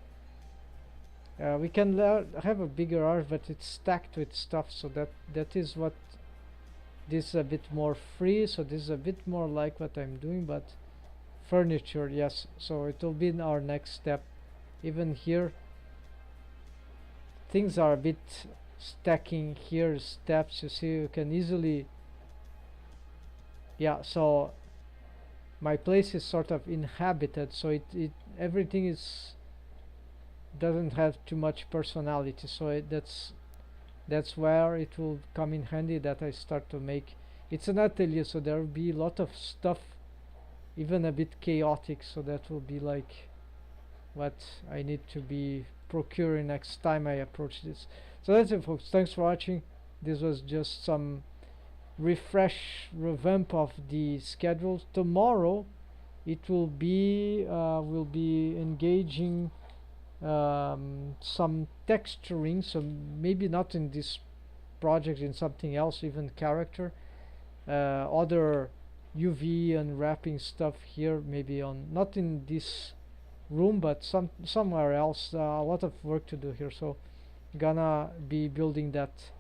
We can have a bigger area, but it's stacked with stuff, so that is what this is a bit more free. So this is a bit more like what I'm doing, but furniture, yes. So it will be in our next step. Even here, things are a bit stacking here. Steps, you see, you can easily. Yeah, so my place is sort of inhabited, so it everything is doesn't have too much personality. So that's where it will come in handy that I start to make. It's an atelier, so there will be a lot of stuff, even a bit chaotic. So that will be like what I need to be procuring next time I approach this. So that's it folks, thanks for watching. This was just some revamp of the schedule. Tomorrow it will be will be engaging some texturing, so maybe not in this project, in something else, even character, other UV and wrapping stuff here, maybe on not in this room but somewhere else. A lot of work to do here, so gonna be building that,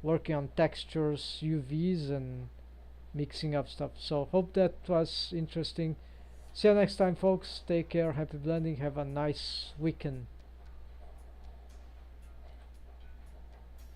working on textures, UVs, and mixing up stuff. So hope that was interesting. See you next time folks, take care, happy blending, have a nice weekend.